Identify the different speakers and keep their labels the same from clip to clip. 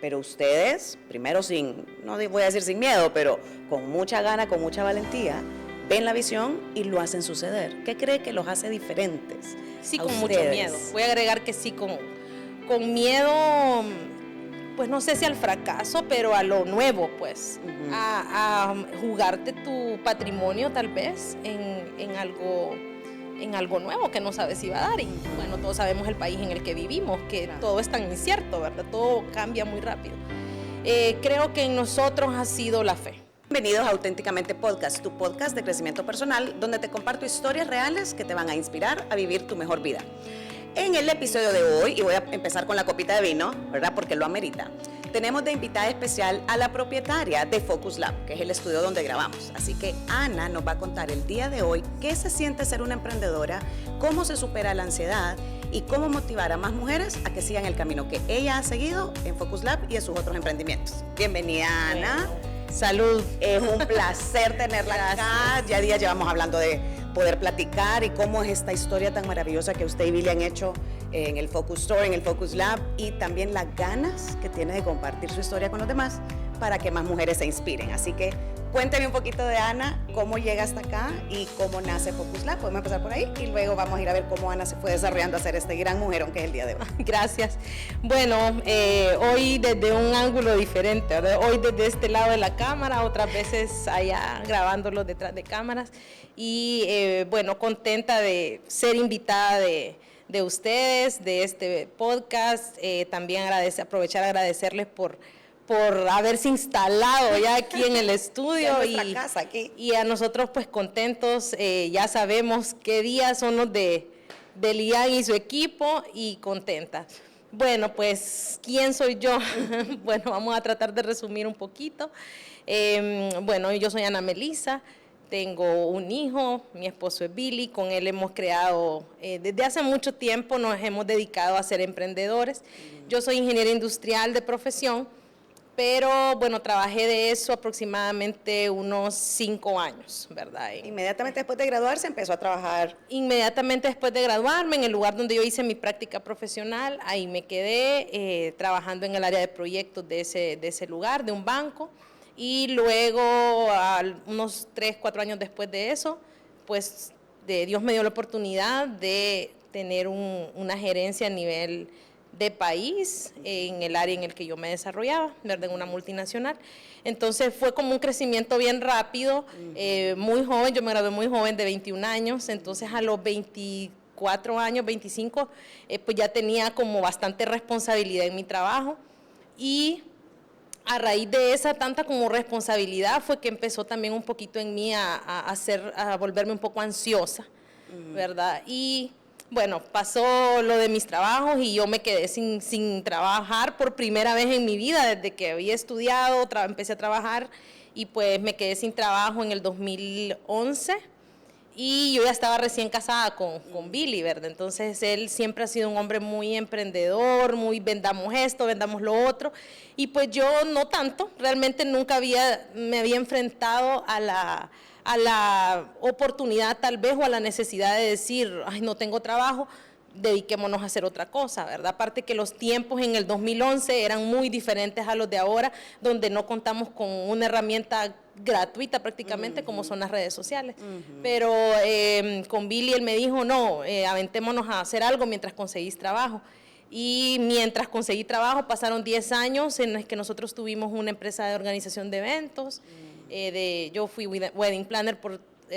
Speaker 1: Pero ustedes, primero no voy a decir sin miedo, pero con mucha gana, con mucha valentía, ven la visión y lo hacen suceder. ¿Qué cree que los hace diferentes?
Speaker 2: Sí,
Speaker 1: a
Speaker 2: con
Speaker 1: ustedes?
Speaker 2: mucho miedo. Voy a agregar que sí, con miedo, pues no sé si al fracaso, pero a lo nuevo, pues. A jugarte tu patrimonio tal vez en algo nuevo que no sabes si va a dar. Y bueno, todos sabemos el país en el que vivimos, que todo es tan incierto, ¿verdad? Todo cambia muy rápido. Creo que en nosotros ha sido la fe.
Speaker 1: Bienvenidos a Auténticamente Podcast, tu podcast de crecimiento personal, donde te comparto historias reales que te van a inspirar a vivir tu mejor vida. En el episodio de hoy, y voy a empezar con la copita de vino, ¿verdad? Porque lo amerita. Tenemos de invitada especial a la propietaria de Focus Lab, que es el estudio donde grabamos. Así que Ana nos va a contar el día de hoy qué se siente ser una emprendedora, cómo se supera la ansiedad y cómo motivar a más mujeres a que sigan el camino que ella ha seguido en Focus Lab y en sus otros emprendimientos. Bienvenida, Ana.
Speaker 2: Salud.
Speaker 1: Es un placer tenerla acá. Ya días llevamos hablando de poder platicar y cómo es esta historia tan maravillosa que usted y Billy han hecho en el Focus Store, en el Focus Lab, y también las ganas que tiene de compartir su historia con los demás para que más mujeres se inspiren. Así que cuénteme un poquito de Ana, cómo llega hasta acá y cómo nace Focus Lab. Podemos empezar por ahí y luego vamos a ir a ver cómo Ana se fue desarrollando a ser este gran mujerón que es el día de hoy.
Speaker 2: Gracias. Bueno, hoy desde un ángulo diferente, ¿verdad? Hoy desde este lado de la cámara, otras veces allá grabándolo detrás de cámaras. Y bueno, contenta de ser invitada de ustedes, de este podcast. También aprovechar a agradecerles por haberse instalado ya aquí en el estudio
Speaker 1: y casa aquí.
Speaker 2: Y a nosotros pues contentos, ya sabemos qué días son los de Lian y su equipo y contentas. Bueno, pues, ¿quién soy yo? Bueno, vamos a tratar de resumir un poquito. Bueno, yo soy Ana Melisa, tengo un hijo, mi esposo es Billy, con él hemos creado, desde hace mucho tiempo nos hemos dedicado a ser emprendedores. Yo soy ingeniera industrial de profesión, pero bueno, trabajé de eso aproximadamente unos 5 años, ¿verdad?
Speaker 1: Inmediatamente después de graduarse empezó a trabajar.
Speaker 2: Inmediatamente después de graduarme, en el lugar donde yo hice mi práctica profesional, ahí me quedé trabajando en el área de proyectos de ese lugar, de un banco. Y luego, unos 3, 4 años después de eso, pues Dios me dio la oportunidad de tener una gerencia a nivel de país en el área en el que yo me desarrollaba, ¿verdad? En una multinacional. Entonces fue como un crecimiento bien rápido, muy joven, yo me gradué muy joven de 21 años, entonces a los 24 años, 25, pues ya tenía como bastante responsabilidad en mi trabajo y a raíz de esa tanta como responsabilidad fue que empezó también un poquito en mí a volverme un poco ansiosa, ¿verdad? Y bueno, pasó lo de mis trabajos y yo me quedé sin trabajar por primera vez en mi vida, desde que había estudiado, empecé a trabajar y pues me quedé sin trabajo en el 2011 y yo ya estaba recién casada con Billy, ¿verdad? Entonces él siempre ha sido un hombre muy emprendedor, muy vendamos esto, vendamos lo otro, y pues yo no tanto, realmente nunca me había enfrentado a la oportunidad tal vez o a la necesidad de decir, ay, no tengo trabajo, dediquémonos a hacer otra cosa, ¿verdad? Aparte que los tiempos en el 2011 eran muy diferentes a los de ahora, donde no contamos con una herramienta gratuita prácticamente como son las redes sociales. Pero con Billy él me dijo, no, aventémonos a hacer algo mientras conseguís trabajo. Y mientras conseguí trabajo pasaron 10 años en los que nosotros tuvimos una empresa de organización de eventos. Yo fui wedding planner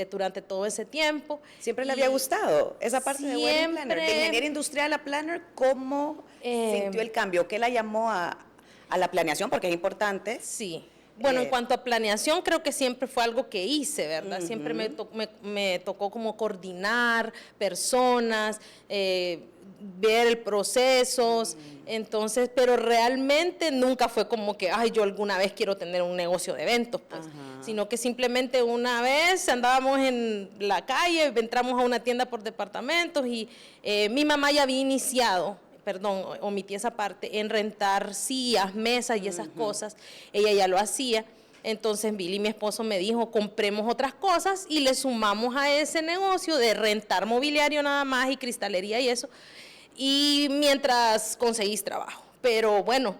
Speaker 2: durante todo ese tiempo.
Speaker 1: ¿Siempre le había gustado esa parte de wedding planner? De ingeniera industrial a planner, ¿cómo sintió el cambio? ¿Qué la llamó a la planeación? Porque es importante.
Speaker 2: Sí. Bueno, en cuanto a planeación, creo que siempre fue algo que hice, ¿verdad? Siempre me tocó como coordinar personas, ver procesos, entonces, pero realmente nunca fue como que, ay, yo alguna vez quiero tener un negocio de eventos, pues, sino que simplemente una vez andábamos en la calle, entramos a una tienda por departamentos y mi mamá ya había iniciado, perdón, omití esa parte, en rentar sillas, mesas y esas cosas, ella ya lo hacía. Entonces Billy, mi esposo, me dijo, compremos otras cosas y le sumamos a ese negocio de rentar mobiliario nada más y cristalería y eso, y mientras conseguís trabajo. Pero bueno,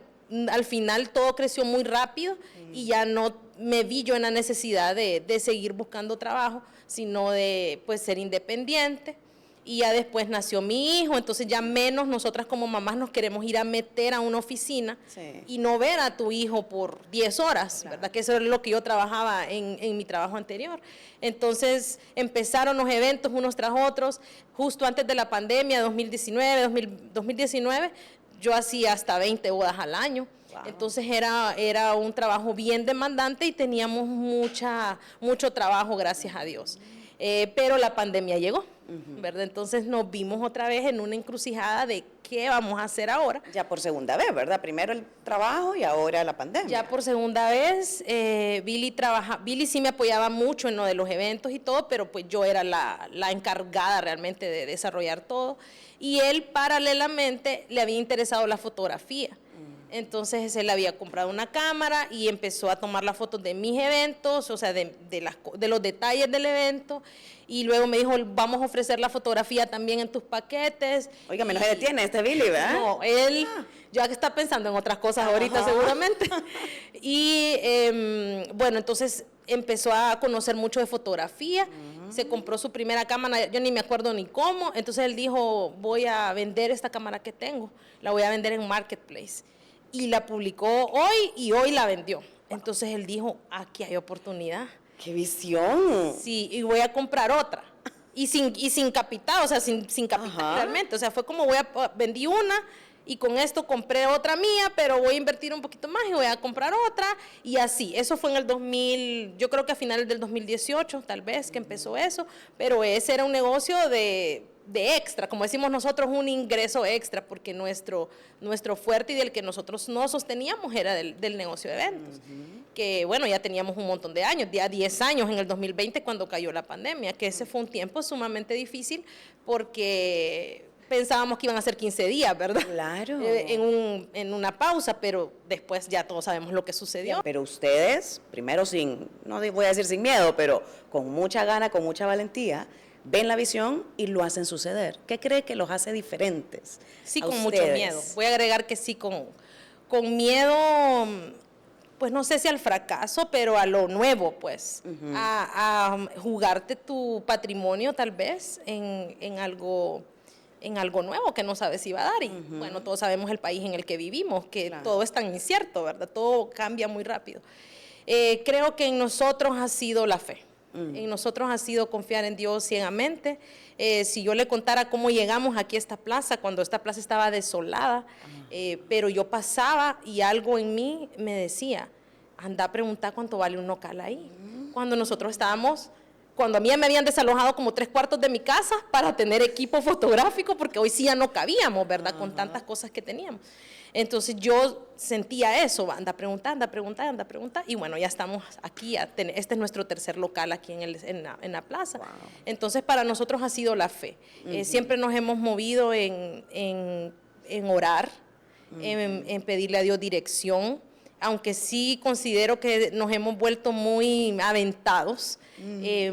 Speaker 2: al final todo creció muy rápido y ya no me vi yo en la necesidad de seguir buscando trabajo, sino de pues ser independiente. Y ya después nació mi hijo, entonces ya menos nosotras como mamás nos queremos ir a meter a una oficina y no ver a tu hijo por 10 horas, ¿verdad? Que eso es lo que yo trabajaba en mi trabajo anterior. Entonces empezaron los eventos unos tras otros, justo antes de la pandemia, 2019, yo hacía hasta 20 bodas al año. Wow. Entonces era un trabajo bien demandante y teníamos mucho trabajo, gracias a Dios. Pero la pandemia llegó, ¿verdad? Entonces nos vimos otra vez en una encrucijada de qué vamos a hacer ahora.
Speaker 1: Ya por segunda vez, ¿verdad? Primero el trabajo y ahora la pandemia.
Speaker 2: Ya por segunda vez, Billy sí me apoyaba mucho en lo de los eventos y todo, pero pues yo era la encargada realmente de desarrollar todo. Y él paralelamente le había interesado la fotografía. Entonces él había comprado una cámara y empezó a tomar las fotos de mis eventos, o sea, de los detalles del evento. Y luego me dijo, vamos a ofrecer la fotografía también en tus paquetes.
Speaker 1: Oiga, no se detiene este Billy, ¿verdad?
Speaker 2: No, él ya que está pensando en otras cosas ahorita seguramente. Y bueno, entonces empezó a conocer mucho de fotografía. Se compró su primera cámara, yo ni me acuerdo ni cómo. Entonces él dijo, voy a vender esta cámara que tengo, la voy a vender en Marketplace. Y la publicó hoy y hoy la vendió. Entonces él dijo, aquí hay oportunidad.
Speaker 1: ¡Qué visión!
Speaker 2: Sí, y voy a comprar otra. Y sin capital, o sea, sin capital realmente. O sea, fue como vendí una y con esto compré otra mía, pero voy a invertir un poquito más y voy a comprar otra. Y así, eso fue en el 2000, yo creo que a finales del 2018 tal vez que empezó eso, pero ese era un negocio de extra, como decimos nosotros, un ingreso extra, porque nuestro fuerte y del que nosotros no sosteníamos era del negocio de eventos, que bueno, ya teníamos un montón de años, ya 10 años en el 2020 cuando cayó la pandemia, que ese fue un tiempo sumamente difícil porque pensábamos que iban a ser 15 días, ¿verdad?
Speaker 1: Claro.
Speaker 2: En una pausa, pero después ya todos sabemos lo que sucedió.
Speaker 1: Pero ustedes, primero no voy a decir sin miedo, pero con mucha gana, con mucha valentía, ven la visión y lo hacen suceder. ¿Qué cree que los hace diferentes?
Speaker 2: Sí, con mucho miedo. Voy a agregar que sí, con miedo, pues no sé si al fracaso, pero a lo nuevo, pues. A jugarte tu patrimonio tal vez en algo nuevo que no sabes si va a dar. Y bueno, todos sabemos el país en el que vivimos, que todo es tan incierto, ¿verdad? Todo cambia muy rápido. Creo que en nosotros ha sido la fe. En nosotros ha sido confiar en Dios ciegamente. Si yo le contara cómo llegamos aquí a esta plaza, cuando esta plaza estaba desolada, pero yo pasaba y algo en mí me decía, anda a preguntar cuánto vale un local ahí. Cuando a mí me habían desalojado como 3/4 de mi casa para tener equipo fotográfico, porque hoy sí ya no cabíamos, ¿verdad? Con tantas cosas que teníamos. Entonces yo sentía eso, anda a preguntar, y bueno, ya estamos aquí, este es nuestro tercer local aquí en la plaza. Wow. Entonces para nosotros ha sido la fe. Siempre nos hemos movido en orar, en pedirle a Dios dirección, aunque sí considero que nos hemos vuelto muy aventados,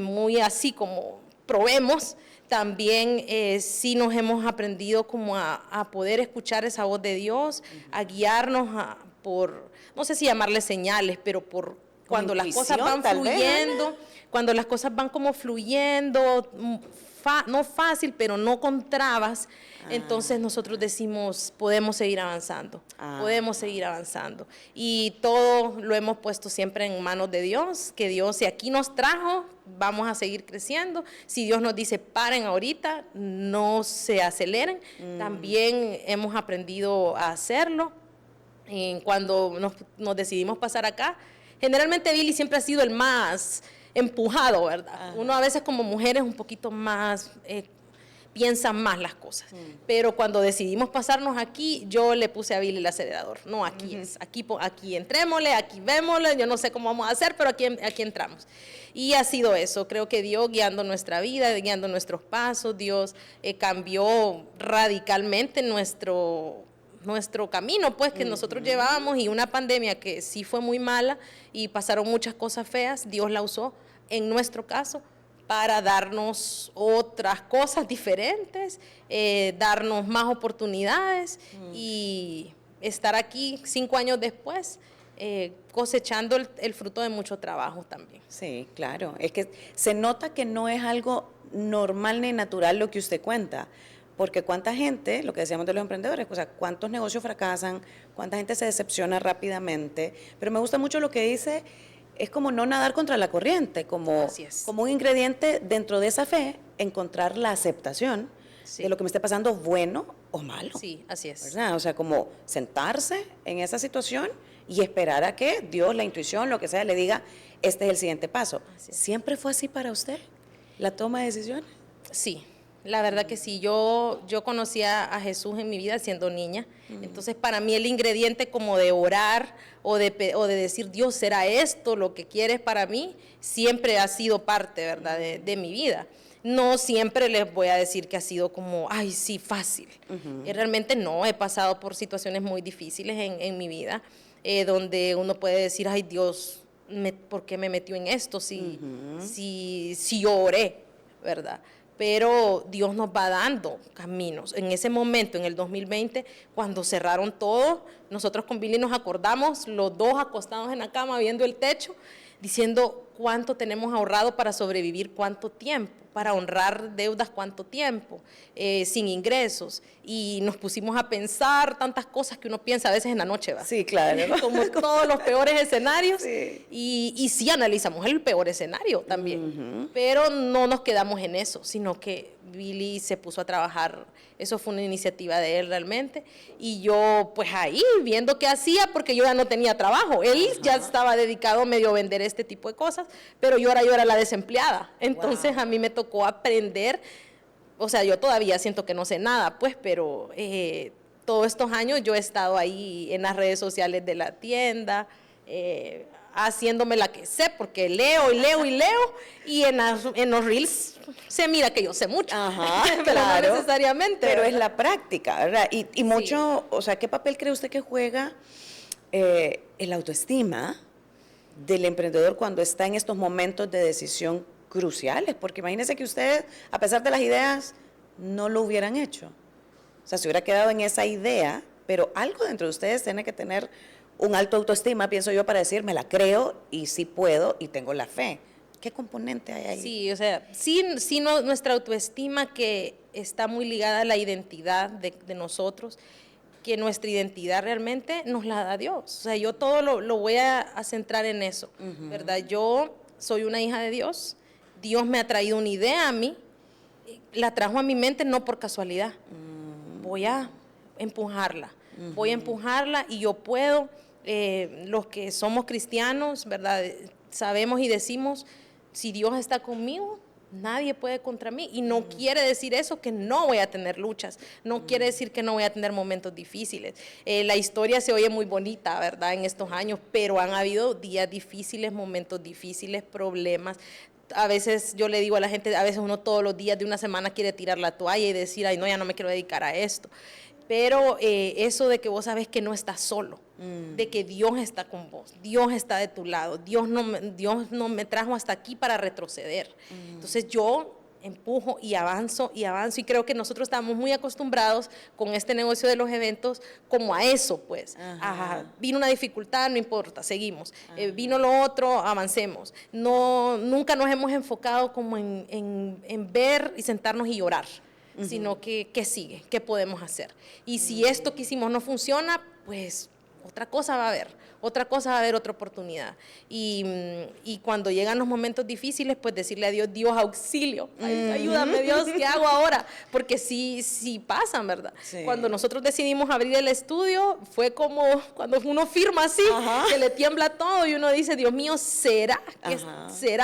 Speaker 2: muy así como probemos. También sí nos hemos aprendido como a poder escuchar esa voz de Dios, a guiarnos por, no sé si llamarle señales, pero por cuando las cosas van fluyendo, cuando las cosas van como fluyendo, no fácil, pero no con trabas, entonces nosotros decimos, podemos seguir avanzando, podemos seguir avanzando. Y todo lo hemos puesto siempre en manos de Dios, que Dios, si aquí nos trajo, vamos a seguir creciendo. Si Dios nos dice, paren ahorita, no se aceleren, también hemos aprendido a hacerlo. Cuando nos decidimos pasar acá, generalmente Billy siempre ha sido el más empujado, ¿verdad? Uno a veces como mujer es un poquito más, piensa más las cosas. Pero cuando decidimos pasarnos aquí, yo le puse a Billy el acelerador. No, aquí es, aquí entrémosle, aquí vémosle, yo no sé cómo vamos a hacer, pero aquí entramos. Y ha sido eso, creo que Dios guiando nuestra vida, guiando nuestros pasos, Dios cambió radicalmente nuestro camino, pues, que nosotros llevábamos, y una pandemia que sí fue muy mala y pasaron muchas cosas feas, Dios la usó, en nuestro caso, para darnos otras cosas diferentes, darnos más oportunidades y estar aquí 5 años después, cosechando el fruto de mucho trabajo también.
Speaker 1: Sí, claro. Es que se nota que no es algo normal ni natural lo que usted cuenta. Porque cuánta gente, lo que decíamos de los emprendedores, o sea, cuántos negocios fracasan, cuánta gente se decepciona rápidamente. Pero me gusta mucho lo que dice, es como no nadar contra la corriente, como un ingrediente dentro de esa fe, encontrar la aceptación de lo que me esté pasando, bueno o malo.
Speaker 2: Sí, así es.
Speaker 1: ¿Verdad? O sea, como sentarse en esa situación y esperar a que Dios, la intuición, lo que sea, le diga, este es el siguiente paso. ¿Siempre fue así para usted, la toma de decisiones?
Speaker 2: Sí, la verdad que sí. Yo conocí a Jesús en mi vida siendo niña. Entonces, para mí el ingrediente como de orar o de decir, Dios, ¿será esto lo que quieres para mí? Siempre ha sido parte, ¿verdad?, de mi vida. No siempre les voy a decir que ha sido como, ay, sí, fácil. Realmente no, he pasado por situaciones muy difíciles en mi vida, donde uno puede decir, ay, Dios, ¿por qué me metió en esto si yo oré, ¿verdad? Pero Dios nos va dando caminos. En ese momento, en el 2020, cuando cerraron todo, nosotros con Billy nos acordamos, los dos acostados en la cama viendo el techo, diciendo cuánto tenemos ahorrado para sobrevivir, cuánto tiempo, para honrar deudas, cuánto tiempo, sin ingresos. Y nos pusimos a pensar tantas cosas que uno piensa a veces en la noche, ¿va?
Speaker 1: Sí, claro.
Speaker 2: Como todos los peores escenarios. Sí. Y sí analizamos el peor escenario también. Pero no nos quedamos en eso, sino que Billy se puso a trabajar. Eso fue una iniciativa de él realmente. Y yo, pues ahí, viendo qué hacía, porque yo ya no tenía trabajo. Él ya estaba dedicado medio a vender este tipo de cosas, pero yo era la desempleada. Entonces a mí me tocó aprender. O sea, yo todavía siento que no sé nada, pues, pero todos estos años yo he estado ahí en las redes sociales de la tienda, haciéndome la que sé, porque leo y leo y leo, y en los reels se mira que yo sé mucho. Pero claro, no necesariamente.
Speaker 1: Pero ¿verdad? Es la práctica, ¿verdad? Y mucho, o sea, ¿qué papel cree usted que juega el autoestima del emprendedor cuando está en estos momentos de decisión cruciales? Porque imagínense que ustedes, a pesar de las ideas, no lo hubieran hecho. O sea, se hubiera quedado en esa idea, pero algo dentro de ustedes tiene que tener un alto autoestima, pienso yo, para decir, me la creo y sí puedo y tengo la fe. ¿Qué componente hay ahí?
Speaker 2: Sí, o sea, sí nuestra autoestima, que está muy ligada a la identidad de nosotros, que nuestra identidad realmente nos la da Dios. O sea, yo todo lo voy a centrar en eso, ¿verdad? Yo soy una hija de Dios. Dios me ha traído una idea a mí, la trajo a mi mente no por casualidad. Voy a empujarla, y yo puedo. Los que somos cristianos, ¿verdad?, sabemos y decimos, si Dios está conmigo, nadie puede contra mí. Y no quiere decir eso que no voy a tener luchas, no quiere decir que no voy a tener momentos difíciles. La historia se oye muy bonita, ¿verdad?, en estos años, pero han habido días difíciles, momentos difíciles, problemas. A veces yo le digo a la gente, a veces uno todos los días de una semana quiere tirar la toalla y decir, ay, no, ya no me quiero dedicar a esto. Pero eso de que vos sabes que no estás solo, de que Dios está con vos, Dios está de tu lado, Dios no me trajo hasta aquí para retroceder. Entonces yo empujo y avanzo, y creo que nosotros estamos muy acostumbrados con este negocio de los eventos como a eso, pues. Vino una dificultad, no importa, seguimos. Vino lo otro, avancemos. Nunca nos hemos enfocado como en ver y sentarnos y llorar, sino que ¿qué sigue? ¿Qué podemos hacer? Y si esto que hicimos no funciona, pues otra cosa va a haber, otra oportunidad. Y cuando llegan los momentos difíciles, pues decirle a Dios, Dios, auxilio, ayúdame Dios, ¿qué hago ahora? Porque sí pasan, ¿verdad? Sí. Cuando nosotros decidimos abrir el estudio, fue como cuando uno firma así, que le tiembla todo y uno dice, Dios mío, ¿será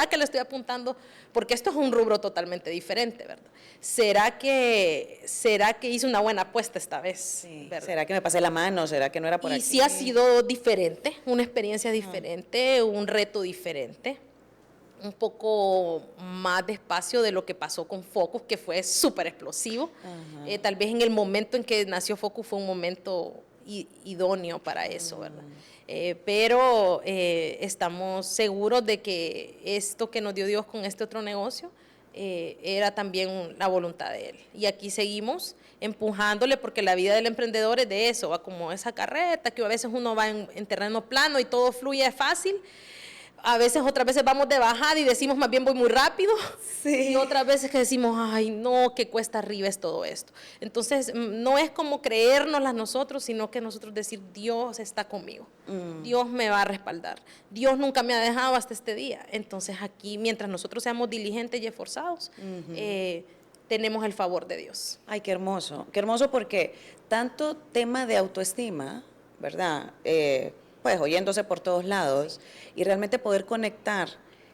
Speaker 2: que le estoy apuntando? Porque esto es un rubro totalmente diferente, ¿verdad? ¿Será que hice una buena apuesta esta vez? Sí.
Speaker 1: ¿Será que me pasé la mano? ¿Será que no era por aquí?
Speaker 2: Y sí ha sido diferente, una experiencia diferente, un reto diferente, un poco más despacio de lo que pasó con Focus, que fue súper explosivo. Tal vez en el momento en que nació Focus fue un momento idóneo para eso, ¿verdad? Pero estamos seguros de que esto que nos dio Dios con este otro negocio era también la voluntad de Él. Y aquí seguimos empujándole, porque la vida del emprendedor es de eso, va como esa carreta que a veces uno va en terreno plano y todo fluye fácil. A veces, otras veces vamos de bajada y decimos más bien voy muy rápido.
Speaker 1: Sí.
Speaker 2: Y otras veces que decimos, ay no, qué cuesta arriba es todo esto. Entonces, no es como creérnoslas nosotros, sino que nosotros decir, Dios está conmigo. Dios me va a respaldar. Dios nunca me ha dejado hasta este día. Entonces aquí, mientras nosotros seamos diligentes y esforzados, tenemos el favor de Dios.
Speaker 1: Ay, qué hermoso porque tanto tema de autoestima, ¿verdad? Pues oyéndose por todos lados, y realmente poder conectar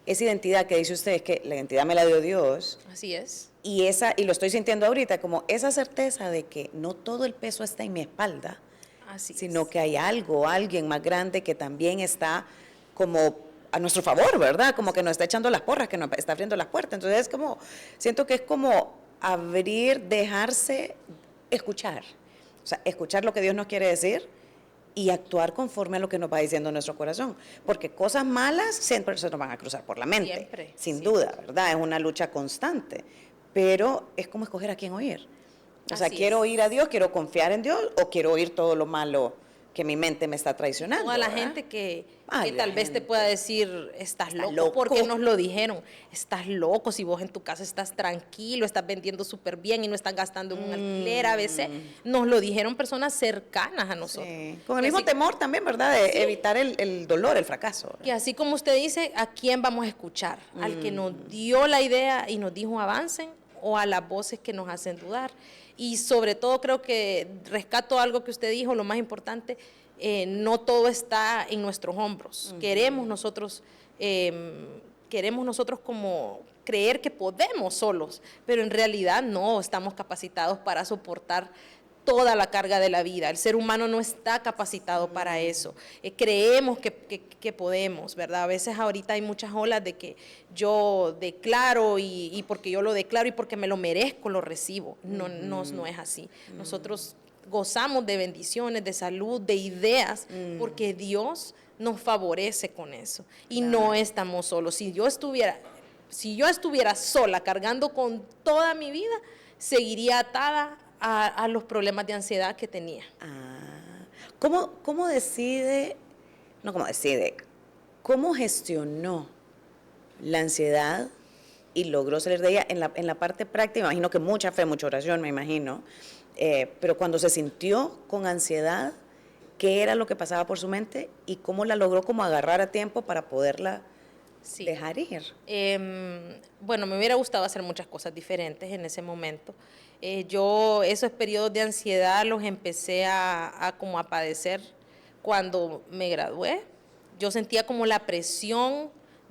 Speaker 1: esa identidad que dice usted, que la identidad me la dio Dios.
Speaker 2: Así es.
Speaker 1: Y lo estoy sintiendo ahorita, como esa certeza de que no todo el peso está en mi espalda, sino que hay alguien más grande que también está como a nuestro favor, ¿verdad? Como que nos está echando las porras, que nos está abriendo las puertas. Entonces es como, siento que es como abrir, dejarse escuchar. O sea, escuchar lo que Dios nos quiere decir y actuar conforme a lo que nos va diciendo nuestro corazón. Porque cosas malas siempre se nos van a cruzar por la mente.
Speaker 2: Siempre.
Speaker 1: Sin duda, ¿verdad? Es una lucha constante. Pero es como escoger a quién oír. O sea, quiero oír a Dios, quiero confiar en Dios, o quiero oír todo lo malo que mi mente me está traicionando.
Speaker 2: Toda la
Speaker 1: ¿verdad?
Speaker 2: gente que tal vez te pueda decir, estás loco,
Speaker 1: loco.
Speaker 2: porque nos lo dijeron. Estás loco si vos en tu casa estás tranquilo, estás vendiendo súper bien y no están gastando en un alquiler. A veces nos lo dijeron personas cercanas a nosotros.
Speaker 1: Sí. Con el mismo temor también, ¿verdad? De evitar el dolor, el fracaso.
Speaker 2: Y así como usted dice, ¿a quién vamos a escuchar? ¿Al que nos dio la idea y nos dijo avancen, o a las voces que nos hacen dudar? Y sobre todo creo que rescato algo que usted dijo, lo más importante, no todo está en nuestros hombros. Queremos nosotros como creer que podemos solos, pero en realidad no estamos capacitados para soportar toda la carga de la vida. El ser humano no está capacitado para eso. Creemos que podemos, ¿verdad? A veces ahorita hay muchas olas de que yo declaro y porque yo lo declaro y porque me lo merezco, lo recibo. No, no es así. Nosotros gozamos de bendiciones, de salud, de ideas, porque Dios nos favorece con eso. Y no estamos solos. Si yo estuviera sola cargando con toda mi vida, seguiría atada a los problemas de ansiedad que tenía.
Speaker 1: ¿Cómo gestionó la ansiedad y logró salir de ella en la parte práctica? Me imagino que mucha fe, mucha oración, me imagino, pero cuando se sintió con ansiedad, ¿qué era lo que pasaba por su mente y cómo la logró como agarrar a tiempo para poderla dejar ir?
Speaker 2: Bueno, me hubiera gustado hacer muchas cosas diferentes en ese momento. Yo esos periodos de ansiedad los empecé a padecer cuando me gradué. Yo sentía como la presión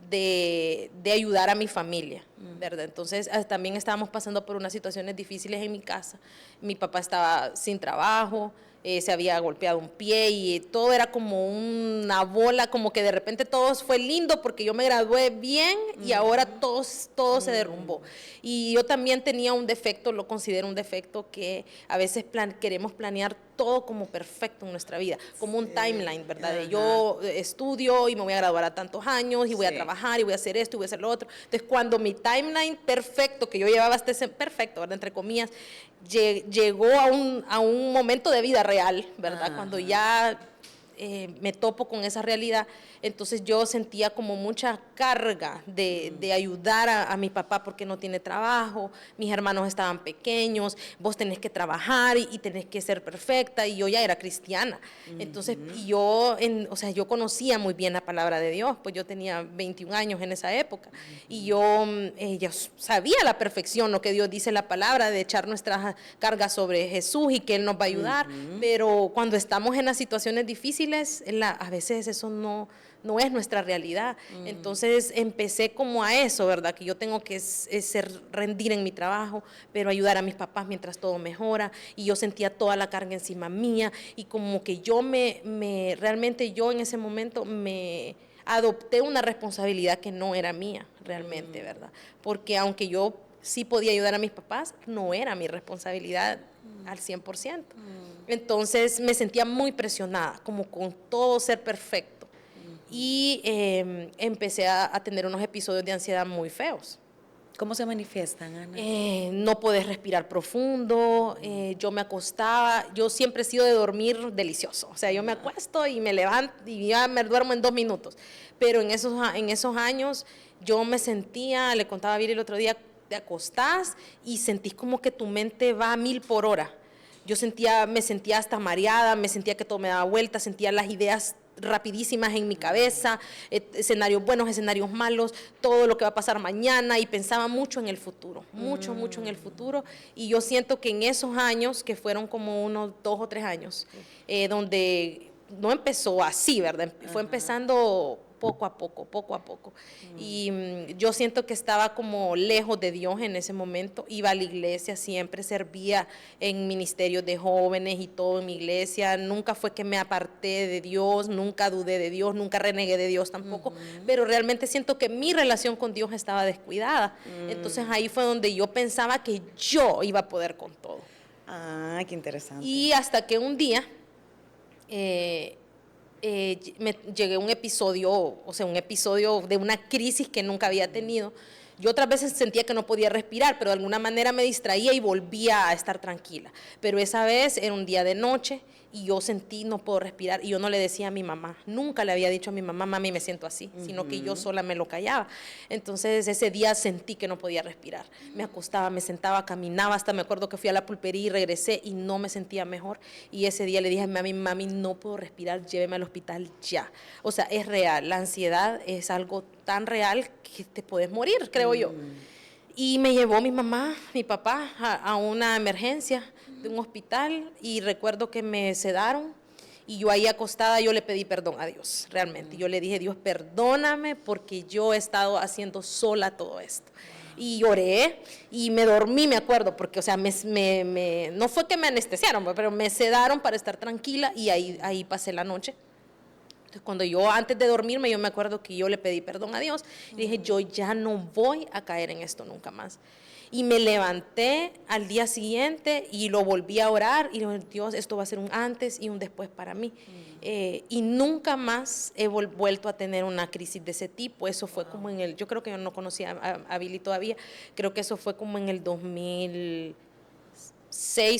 Speaker 2: de ayudar a mi familia, ¿verdad? Entonces también estábamos pasando por unas situaciones difíciles en mi casa. Mi papá estaba sin trabajo, se había golpeado un pie y todo era como una bola, como que de repente todo fue lindo porque yo me gradué bien y ahora todo se derrumbó. Y yo también tenía un defecto, lo considero un defecto, que a veces queremos planear todo como perfecto en nuestra vida, como un timeline, ¿verdad? De yo estudio y me voy a graduar a tantos años y voy a trabajar y voy a hacer esto y voy a hacer lo otro. Entonces, cuando mi timeline perfecto, que yo llevaba hasta ese perfecto, ¿verdad? Entre comillas, llegó a un momento de vida real, ¿verdad? Cuando ya me topo con esa realidad, entonces yo sentía como mucha carga de ayudar a mi papá porque no tiene trabajo, mis hermanos estaban pequeños, vos tenés que trabajar y tenés que ser perfecta, y yo ya era cristiana. Entonces yo conocía muy bien la palabra de Dios, pues yo tenía 21 años en esa época, y yo sabía a la perfección lo que Dios dice en la palabra, de echar nuestras cargas sobre Jesús y que Él nos va a ayudar, pero cuando estamos en las situaciones difíciles, a veces eso no es nuestra realidad. Entonces empecé como a eso, ¿verdad? Que yo tengo que rendir en mi trabajo, pero ayudar a mis papás mientras todo mejora, y yo sentía toda la carga encima mía, y como que yo realmente yo en ese momento me adopté una responsabilidad que no era mía realmente, ¿verdad? Porque aunque yo sí podía ayudar a mis papás, no era mi responsabilidad al 100%. Entonces me sentía muy presionada, como con todo ser perfecto. Y empecé a tener unos episodios de ansiedad muy feos.
Speaker 1: ¿Cómo se manifiestan, Ana?
Speaker 2: No podés respirar profundo, yo me acostaba, yo siempre he sido de dormir delicioso, o sea, yo me acuesto y me levanto y ya me duermo en 2 minutos, pero en esos años yo me sentía, le contaba a Viri el otro día, te acostás y sentís como que tu mente va a 1000 por hora. Me sentía hasta mareada, me sentía que todo me daba vuelta, sentía las ideas rapidísimas en mi cabeza, escenarios buenos, escenarios malos, todo lo que va a pasar mañana, y pensaba mucho en el futuro, mucho en el futuro, y yo siento que en esos años, que fueron como unos 2 o 3 años, donde no empezó así, ¿verdad? Fue empezando poco a poco. Y yo siento que estaba como lejos de Dios en ese momento. Iba a la iglesia, siempre servía en ministerios de jóvenes y todo en mi iglesia. Nunca fue que me aparté de Dios, nunca dudé de Dios, nunca renegué de Dios tampoco. Pero realmente siento que mi relación con Dios estaba descuidada. Entonces ahí fue donde yo pensaba que yo iba a poder con todo.
Speaker 1: Ah, qué interesante.
Speaker 2: Y hasta que un día me llegué a un episodio de una crisis que nunca había tenido. Yo otras veces sentía que no podía respirar, pero de alguna manera me distraía y volvía a estar tranquila. Pero esa vez era un día de noche y yo sentí no puedo respirar, y yo no le decía a mi mamá, nunca le había dicho a mi mamá, mami, me siento así, sino que yo sola me lo callaba. Entonces ese día sentí que no podía respirar. Me acostaba, me sentaba, caminaba, hasta me acuerdo que fui a la pulpería y regresé y no me sentía mejor. Y ese día le dije a mi mami, no puedo respirar, lléveme al hospital ya. O sea, es real, la ansiedad es algo tan real que te puedes morir, creo yo. Y me llevó mi mamá, mi papá, a una emergencia de un hospital, y recuerdo que me sedaron y yo ahí acostada, yo le pedí perdón a Dios, realmente. Yo le dije, Dios, perdóname porque yo he estado haciendo sola todo esto. Y lloré y me dormí, me acuerdo, porque, o sea, no fue que me anestesiaron, pero me sedaron para estar tranquila, y ahí pasé la noche. Entonces, cuando yo, antes de dormirme, yo me acuerdo que yo le pedí perdón a Dios. Y dije, yo ya no voy a caer en esto nunca más. Y me levanté al día siguiente y lo volví a orar. Y dije, Dios, esto va a ser un antes y un después para mí. Y nunca más he vuelto a tener una crisis de ese tipo. Eso fue como yo creo que yo no conocía a Billy todavía. Creo que eso fue como en el 2006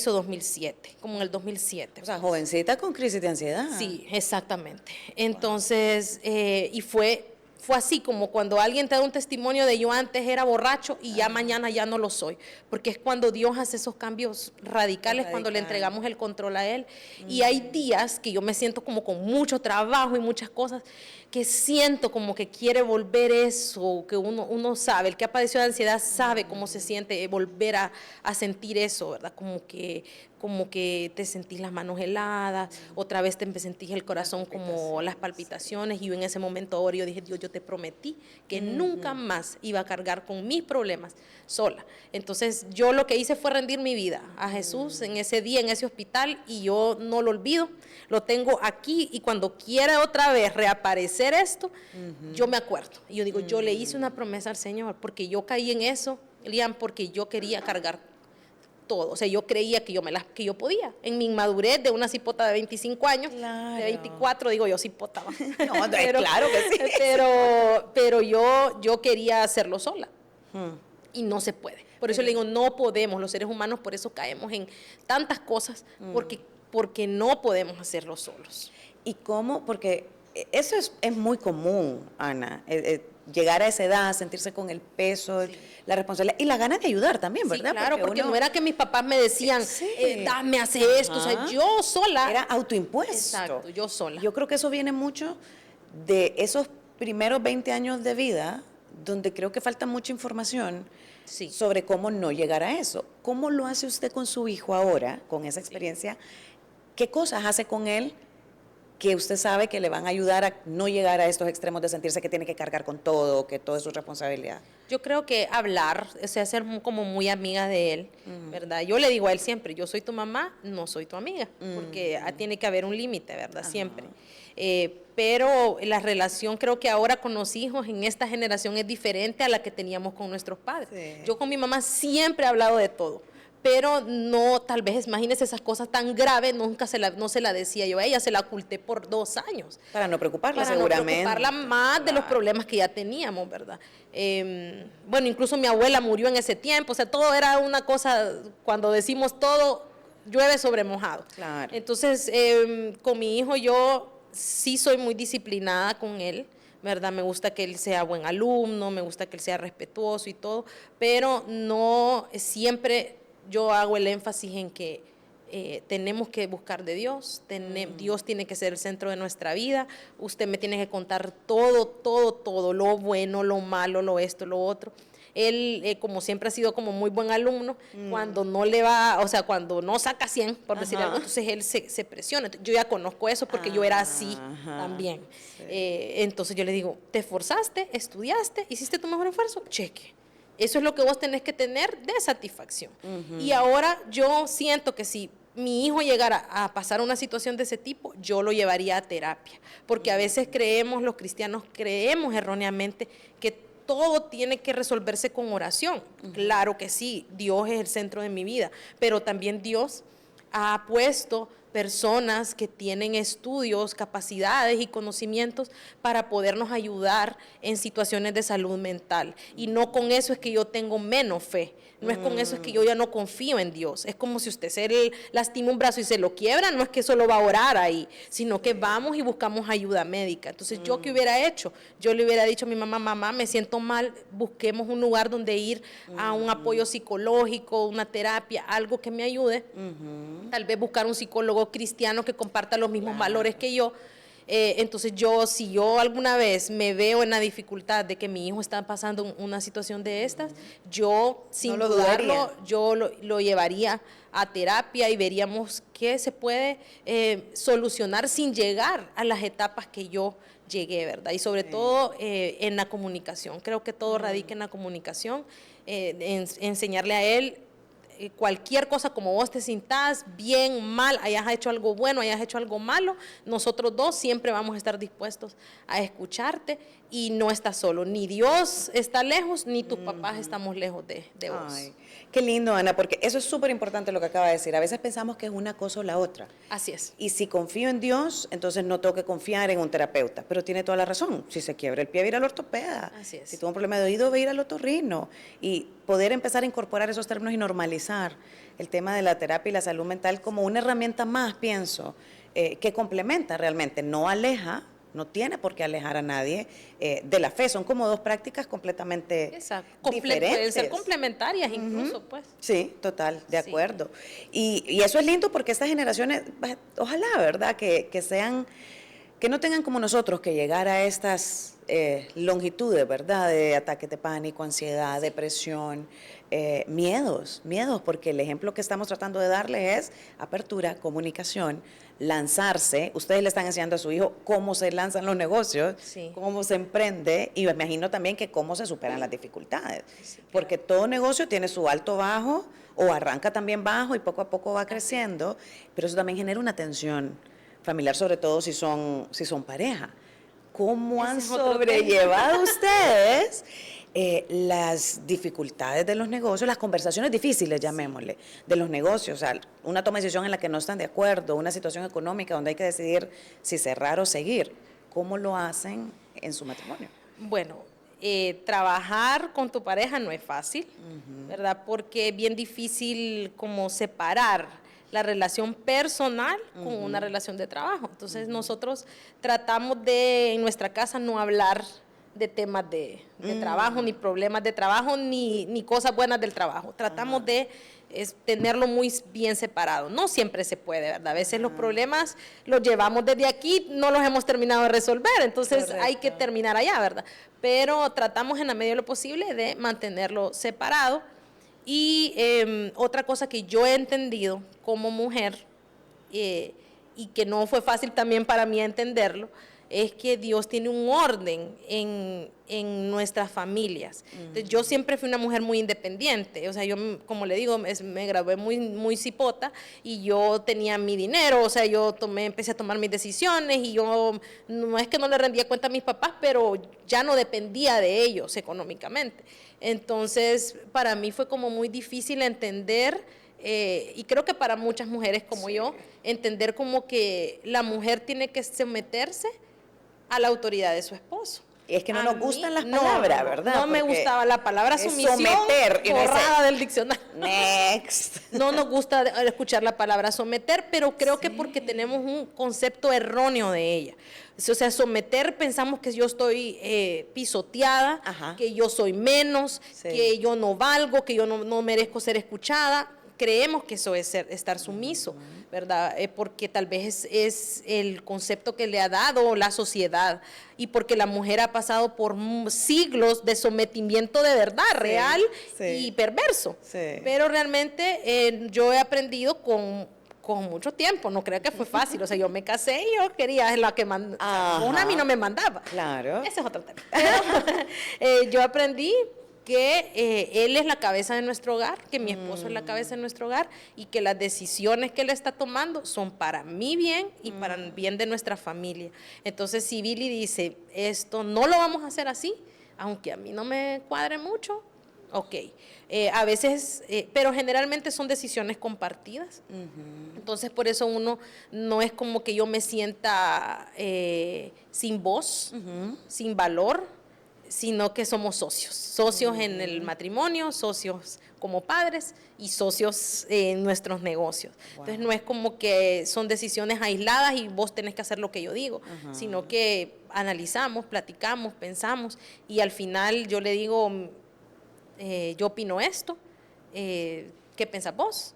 Speaker 2: o 2007, como en el 2007.
Speaker 1: O sea, jovencita con crisis de ansiedad.
Speaker 2: Sí, exactamente. Entonces, y fue así como cuando alguien te da un testimonio de yo antes era borracho y ya mañana ya no lo soy, porque es cuando Dios hace esos cambios radicales, cuando le entregamos el control a Él. Y hay días que yo me siento como con mucho trabajo y muchas cosas, que siento como que quiere volver eso, que uno sabe, el que ha padecido de ansiedad sabe cómo se siente volver a sentir eso, ¿verdad? Como que te sentís las manos heladas, otra vez te sentís el corazón como las palpitaciones, y yo en ese momento ahora yo dije, Dios, yo te prometí que nunca más iba a cargar con mis problemas sola. Entonces yo lo que hice fue rendir mi vida a Jesús en ese día, en ese hospital, y yo no lo olvido, lo tengo aquí, y cuando quiera otra vez reaparecer esto, yo me acuerdo. Y yo digo, yo le hice una promesa al Señor, porque yo caí en eso, Lian, porque yo quería cargar todo. O sea, yo creía que yo podía. En mi inmadurez de una cipota de 25 años,
Speaker 1: claro.
Speaker 2: De 24, digo yo, cipota.
Speaker 1: No, claro que sí.
Speaker 2: Pero yo quería hacerlo sola. Y no se puede. Por eso le digo, no podemos, los seres humanos, por eso caemos en tantas cosas, porque no podemos hacerlo solos.
Speaker 1: ¿Y cómo? Porque eso es muy común, Ana, llegar a esa edad, sentirse con el peso, la responsabilidad y la ganas de ayudar también, ¿verdad?
Speaker 2: Sí, claro, porque no era que mis papás me decían, dame, hace esto, o sea, yo sola.
Speaker 1: Era autoimpuesto.
Speaker 2: Exacto, yo sola.
Speaker 1: Yo creo que eso viene mucho de esos primeros 20 años de vida, donde creo que falta mucha información sobre cómo no llegar a eso. ¿Cómo lo hace usted con su hijo ahora, con esa experiencia? ¿Qué cosas hace con él que usted sabe que le van a ayudar a no llegar a estos extremos de sentirse que tiene que cargar con todo, que todo es su responsabilidad?
Speaker 2: Yo creo que hablar, o sea, ser como muy amiga de él, ¿verdad? Yo le digo a él siempre, yo soy tu mamá, no soy tu amiga, porque tiene que haber un límite, ¿verdad? Siempre. Pero la relación creo que ahora con los hijos en esta generación es diferente a la que teníamos con nuestros padres. Sí. Yo con mi mamá siempre he hablado de todo, pero no, tal vez, imagínese esas cosas tan graves, no se la decía yo a ella, se la oculté por 2 años.
Speaker 1: Para no preocuparla,
Speaker 2: Para
Speaker 1: seguramente.
Speaker 2: no preocuparla más de los problemas que ya teníamos, ¿verdad? Bueno, incluso mi abuela murió en ese tiempo, o sea, todo era una cosa, cuando decimos todo, llueve sobre mojado.
Speaker 1: Claro.
Speaker 2: Entonces, con mi hijo yo sí soy muy disciplinada con él, ¿verdad? Me gusta que él sea buen alumno, me gusta que él sea respetuoso y todo, pero no siempre yo hago el énfasis en que tenemos que buscar de Dios, Dios tiene que ser el centro de nuestra vida, usted me tiene que contar todo, lo bueno, lo malo, lo esto, lo otro. Él, como siempre ha sido como muy buen alumno, cuando no le va, o sea, cuando no saca 100, por decir algo, entonces él se presiona. Yo ya conozco eso porque yo era así también. Sí. Entonces yo le digo, te esforzaste, estudiaste, hiciste tu mejor esfuerzo, cheque. Eso es lo que vos tenés que tener de satisfacción. Y ahora yo siento que si mi hijo llegara a pasar una situación de ese tipo, yo lo llevaría a terapia. Porque a veces los cristianos creemos erróneamente que todo tiene que resolverse con oración. Claro que sí, Dios es el centro de mi vida, pero también Dios ha puesto personas que tienen estudios, capacidades y conocimientos para podernos ayudar en situaciones de salud mental. Y no con eso es que yo tengo menos fe, no es con eso es que yo ya no confío en Dios. Es como si usted se lastima un brazo y se lo quiebra, no es que solo va a orar ahí, sino que vamos y buscamos ayuda médica. Entonces, ¿yo qué hubiera hecho? Yo le hubiera dicho a mi mamá, me siento mal, busquemos un lugar donde ir a un apoyo psicológico, una terapia, algo que me ayude. Tal vez buscar un psicólogo cristiano que comparta los mismos valores que yo. Entonces si yo alguna vez me veo en la dificultad de que mi hijo está pasando una situación de estas, yo sin dudarlo, yo lo llevaría a terapia y veríamos qué se puede solucionar sin llegar a las etapas que yo llegué, ¿verdad? Y sobre todo en la comunicación. Creo que todo radica en la comunicación, enseñarle a él cualquier cosa como vos te sintás, bien, mal, hayas hecho algo bueno, hayas hecho algo malo, nosotros dos siempre vamos a estar dispuestos a escucharte y no estás solo, ni Dios está lejos, ni tus papás estamos lejos de vos.
Speaker 1: Ay, qué lindo, Ana, porque eso es súper importante lo que acaba de decir. A veces pensamos que es una cosa o la otra.
Speaker 2: Así es.
Speaker 1: Y si confío en Dios, entonces no tengo que confiar en un terapeuta. Pero tiene toda la razón. Si se quiebra el pie, va a ir al ortopeda.
Speaker 2: Así es.
Speaker 1: Si tuvo un problema de oído, va a ir al otorrino. Y poder empezar a incorporar esos términos y normalizar el tema de la terapia y la salud mental como una herramienta más, pienso, que complementa realmente, no aleja, no tiene por qué alejar a nadie de la fe. Son como dos prácticas completamente diferentes.
Speaker 2: Pueden ser complementarias incluso, pues.
Speaker 1: Sí, total, de acuerdo. Y eso es lindo porque estas generaciones, ojalá, ¿verdad? Que sean, que no tengan como nosotros que llegar a estas longitudes, ¿verdad? De ataques de pánico, ansiedad, depresión, miedos, porque el ejemplo que estamos tratando de darle es apertura, comunicación, lanzarse. Ustedes le están enseñando a su hijo cómo se lanzan los negocios, cómo se emprende, y me imagino también que cómo se superan las dificultades, porque todo negocio tiene su alto bajo, o arranca también bajo y poco a poco va creciendo, pero eso también genera una tensión familiar, sobre todo si son pareja. ¿Cómo han sobrellevado ustedes las dificultades de los negocios, las conversaciones difíciles, llamémosle, de los negocios? O sea, una toma de decisión en la que no están de acuerdo, una situación económica donde hay que decidir si cerrar o seguir. ¿Cómo lo hacen en su matrimonio?
Speaker 2: Bueno, trabajar con tu pareja no es fácil, ¿verdad? Porque es bien difícil como separar la relación personal con una relación de trabajo. Entonces nosotros tratamos en nuestra casa no hablar de temas de trabajo, ni problemas de trabajo, ni cosas buenas del trabajo. Tratamos de tenerlo muy bien separado. No siempre se puede, ¿verdad? A veces los problemas los llevamos desde aquí, no los hemos terminado de resolver, entonces hay que terminar allá, ¿verdad? Pero tratamos en la medida de lo posible de mantenerlo separado. Y otra cosa que yo he entendido como mujer, y que no fue fácil también para mí entenderlo, es que Dios tiene un orden en nuestras familias. Entonces, yo siempre fui una mujer muy independiente, o sea, yo, como le digo, me gradué muy cipota y yo tenía mi dinero, o sea, empecé a tomar mis decisiones y yo, no es que no le rendía cuenta a mis papás, pero ya no dependía de ellos económicamente. Entonces, para mí fue como muy difícil entender y creo que para muchas mujeres como yo, entender como que la mujer tiene que someterse a la autoridad de su esposo.
Speaker 1: Y es que no nos gustan las palabras, ¿verdad?
Speaker 2: No me gustaba la palabra sumisión,
Speaker 1: someter,
Speaker 2: borrada del diccionario.
Speaker 1: Next.
Speaker 2: No nos gusta escuchar la palabra someter, pero creo que porque tenemos un concepto erróneo de ella. O sea, someter, pensamos que yo estoy pisoteada, que yo soy menos, que yo no valgo, que yo no merezco ser escuchada. Creemos que eso es estar sumiso, ¿verdad? Porque tal vez es el concepto que le ha dado la sociedad y porque la mujer ha pasado por siglos de sometimiento de verdad, real y perverso. Pero realmente yo he aprendido con mucho tiempo, no creo que fue fácil, o sea, yo me casé y yo quería la que mandaba, una a mí no me mandaba.
Speaker 1: Claro.
Speaker 2: Ese es otro tema. Pero, yo aprendí que él es la cabeza de nuestro hogar, que mi esposo es la cabeza de nuestro hogar y que las decisiones que él está tomando son para mi bien y para el bien de nuestra familia. Entonces, si Billy dice, esto no lo vamos a hacer así, aunque a mí no me cuadre mucho, ok. A veces, pero generalmente son decisiones compartidas. Entonces, por eso uno no es como que yo me sienta sin voz, sin valor, sino que somos socios en el matrimonio, socios como padres y socios en nuestros negocios. Entonces no es como que son decisiones aisladas y vos tenés que hacer lo que yo digo, sino que analizamos, platicamos, pensamos y al final yo le digo, yo opino esto, ¿qué pensás vos?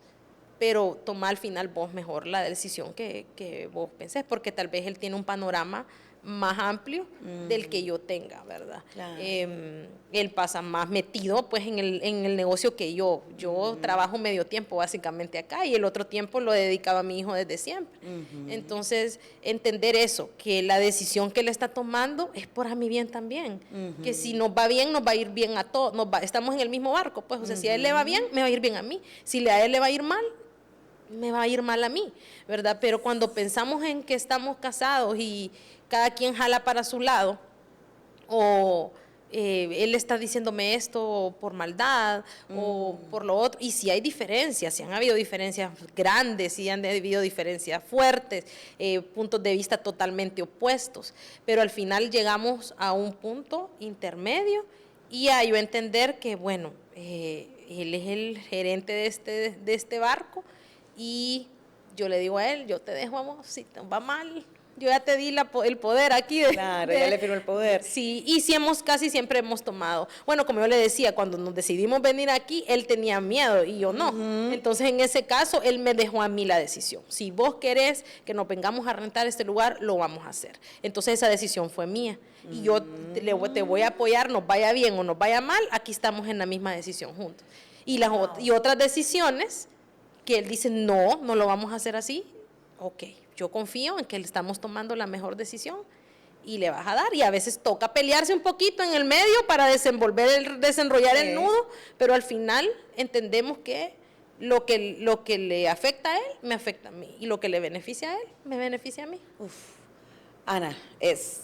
Speaker 2: Pero toma al final vos mejor la decisión que vos pensés, porque tal vez él tiene un panorama más amplio del que yo tenga, ¿verdad? Claro. Él pasa más metido pues en el negocio que yo. Yo trabajo medio tiempo básicamente acá y el otro tiempo lo he dedicado a mi hijo desde siempre. Entonces, entender eso, que la decisión que él está tomando es por mi bien también. Que si nos va bien, nos va a ir bien a todos. Estamos en el mismo barco, pues. O sea, si a él le va bien, me va a ir bien a mí. Si a él le va a ir mal, me va a ir mal a mí, ¿verdad? Pero cuando pensamos en que estamos casados y cada quien jala para su lado, o él está diciéndome esto por maldad, o por lo otro, y si hay diferencias, si han habido diferencias grandes, si han habido diferencias fuertes, puntos de vista totalmente opuestos, pero al final llegamos a un punto intermedio y a yo entender que, bueno, él es el gerente de este barco, y yo le digo a él, yo te dejo, amor, si te va mal, yo ya te di el poder aquí.
Speaker 1: Claro, ya le firmó el poder.
Speaker 2: Sí, y sí casi siempre hemos tomado. Bueno, como yo le decía, cuando nos decidimos venir aquí, él tenía miedo y yo no. Entonces, en ese caso, él me dejó a mí la decisión. Si vos querés que nos vengamos a rentar este lugar, lo vamos a hacer. Entonces, esa decisión fue mía. Y yo te voy a apoyar, nos vaya bien o nos vaya mal, aquí estamos en la misma decisión juntos. Y otras decisiones que él dice, no lo vamos a hacer así, ok, yo confío en que le estamos tomando la mejor decisión y le vas a dar. Y a veces toca pelearse un poquito en el medio para desenrollar el nudo, pero al final entendemos que lo que le afecta a él, me afecta a mí. Y lo que le beneficia a él, me beneficia a mí.
Speaker 1: Ana, es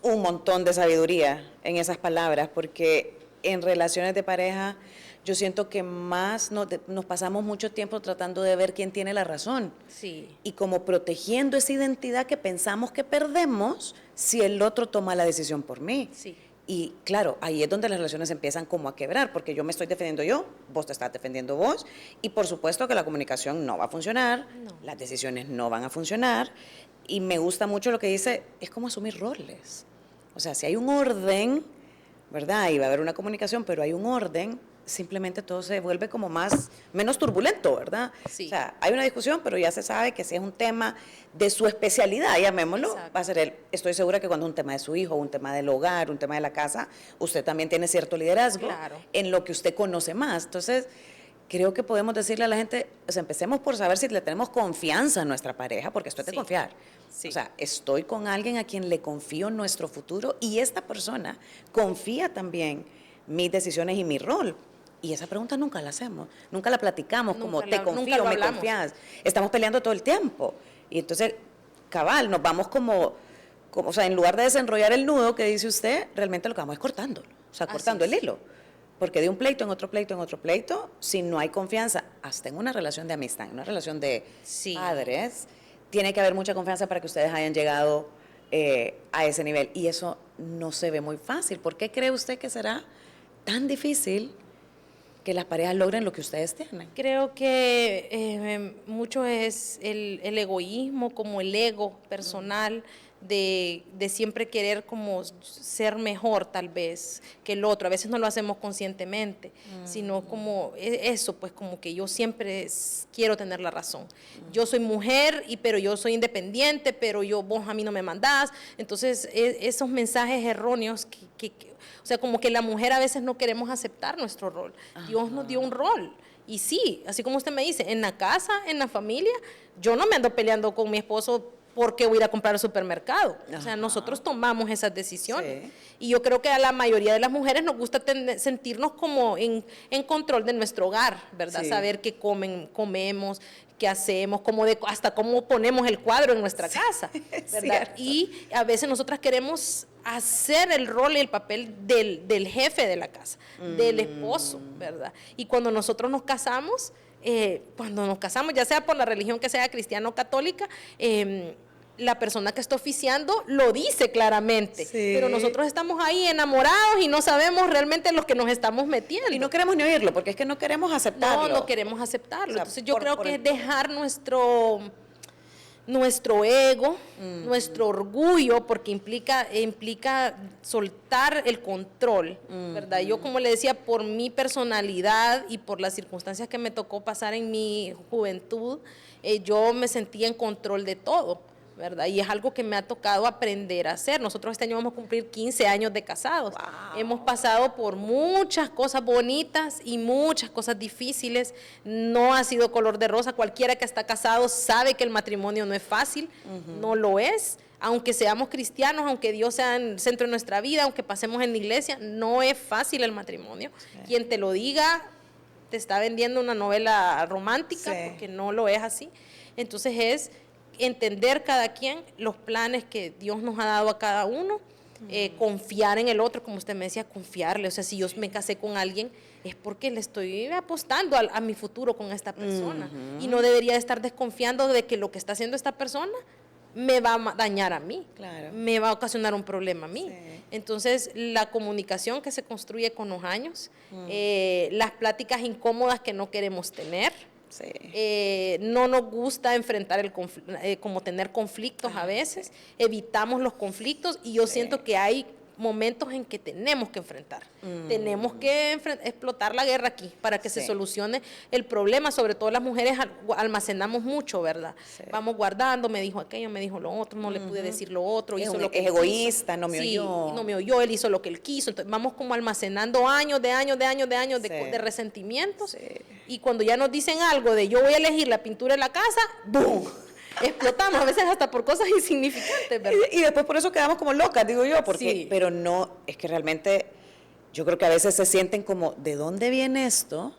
Speaker 1: un montón de sabiduría en esas palabras, porque en relaciones de pareja yo siento que más nos pasamos mucho tiempo tratando de ver quién tiene la razón.
Speaker 2: Sí.
Speaker 1: Y como protegiendo esa identidad que pensamos que perdemos si el otro toma la decisión por mí.
Speaker 2: Sí.
Speaker 1: Y claro, ahí es donde las relaciones empiezan como a quebrar, porque yo me estoy defendiendo yo, vos te estás defendiendo vos, y por supuesto que la comunicación no va a funcionar, las decisiones no van a funcionar, y me gusta mucho lo que dice, es como asumir roles. O sea, si hay un orden, ¿verdad? Y va a haber una comunicación, pero hay un orden, simplemente todo se vuelve como menos turbulento, ¿verdad?
Speaker 2: Sí.
Speaker 1: O sea, hay una discusión, pero ya se sabe que si es un tema de su especialidad, llamémoslo,
Speaker 2: exacto,
Speaker 1: va a ser él. Estoy segura que cuando es un tema de su hijo, un tema del hogar, un tema de la casa, usted también tiene cierto liderazgo en lo que usted conoce más. Entonces, creo que podemos decirle a la gente, o sea, empecemos por saber si le tenemos confianza a nuestra pareja, porque esto es de confiar. Sí. O sea, estoy con alguien a quien le confío en nuestro futuro y esta persona confía también mis decisiones y mi rol. Y esa pregunta nunca la hacemos, nunca la platicamos, como te confío, me confías. Estamos peleando todo el tiempo. Y entonces, cabal, nos vamos como, o sea, en lugar de desenrollar el nudo que dice usted, realmente lo que vamos es cortándolo, o sea, cortando el hilo. Porque de un pleito en otro pleito en otro pleito, si no hay confianza, hasta en una relación de amistad, en una relación de padres, tiene que haber mucha confianza para que ustedes hayan llegado a ese nivel. Y eso no se ve muy fácil. ¿Por qué cree usted que será tan difícil que las parejas logren lo que ustedes tienen?
Speaker 2: Creo que mucho es el egoísmo, como el ego personal, de siempre querer como ser mejor tal vez que el otro. A veces no lo hacemos conscientemente, sino como eso, pues como que yo siempre quiero tener la razón. Yo soy mujer, pero yo soy independiente, pero vos a mí no me mandás. Entonces, esos mensajes erróneos o sea, como que la mujer a veces no queremos aceptar nuestro rol. Dios nos dio un rol. Y sí, así como usted me dice, en la casa, en la familia, yo no me ando peleando con mi esposo porque voy a ir a comprar al supermercado. O sea, nosotros tomamos esas decisiones. Sí. Y yo creo que a la mayoría de las mujeres nos gusta sentirnos como en control de nuestro hogar, ¿verdad? Sí. Saber qué comemos, qué hacemos, hasta cómo ponemos el cuadro en nuestra casa, ¿verdad? Y a veces nosotras queremos hacer el rol y el papel del jefe de la casa, del esposo, ¿verdad? Y cuando nosotros nos casamos, ya sea por la religión que sea, cristiana o católica, la persona que está oficiando lo dice claramente, sí. Pero nosotros estamos ahí enamorados y no sabemos realmente en lo que nos estamos metiendo.
Speaker 1: Y no queremos ni oírlo, porque es que no queremos aceptarlo.
Speaker 2: No queremos aceptarlo. O sea, entonces yo creo que es dejar nuestro ego, nuestro orgullo, porque implica soltar el control, ¿verdad? Yo, como le decía, por mi personalidad y por las circunstancias que me tocó pasar en mi juventud, yo me sentía en control de todo, ¿verdad? Y es algo que me ha tocado aprender a hacer. Nosotros este año vamos a cumplir 15 años de casados. Wow. Hemos pasado por muchas cosas bonitas y muchas cosas difíciles. No ha sido color de rosa. Cualquiera que está casado sabe que el matrimonio no es fácil, no lo es. Aunque seamos cristianos, aunque Dios sea el centro de nuestra vida, aunque pasemos en la iglesia, no es fácil el matrimonio. Sí. Quien te lo diga te está vendiendo una novela romántica, sí. Porque no lo es así. Entonces es entender cada quien los planes que Dios nos ha dado a cada uno, confiar en el otro, como usted me decía, confiarle. O sea, si yo me casé con alguien, es porque le estoy apostando a mi futuro con esta persona. Y no debería estar desconfiando de que lo que está haciendo esta persona me va a dañar a mí, claro. Me va a ocasionar un problema a mí. Sí. Entonces, la comunicación que se construye con los años, las pláticas incómodas que no queremos tener. Sí. No nos gusta enfrentar como tener conflictos a veces, evitamos los conflictos y yo siento que hay momentos en que tenemos que enfrentar, tenemos que explotar la guerra aquí para que se solucione el problema. Sobre todo las mujeres almacenamos mucho, ¿verdad? Sí. Vamos guardando, me dijo aquello, me dijo lo otro, no le pude decir lo otro, hizo lo que
Speaker 1: es egoísta, no me oyó.
Speaker 2: No me oyó, él hizo lo que él quiso. Entonces vamos como almacenando años de resentimientos, y cuando ya nos dicen algo de yo voy a elegir la pintura de la casa, ¡boom!, explotamos, a veces hasta por cosas insignificantes, ¿verdad?
Speaker 1: Y después por eso quedamos como locas, digo yo, porque, pero no, es que realmente yo creo que a veces se sienten como, ¿de dónde viene esto?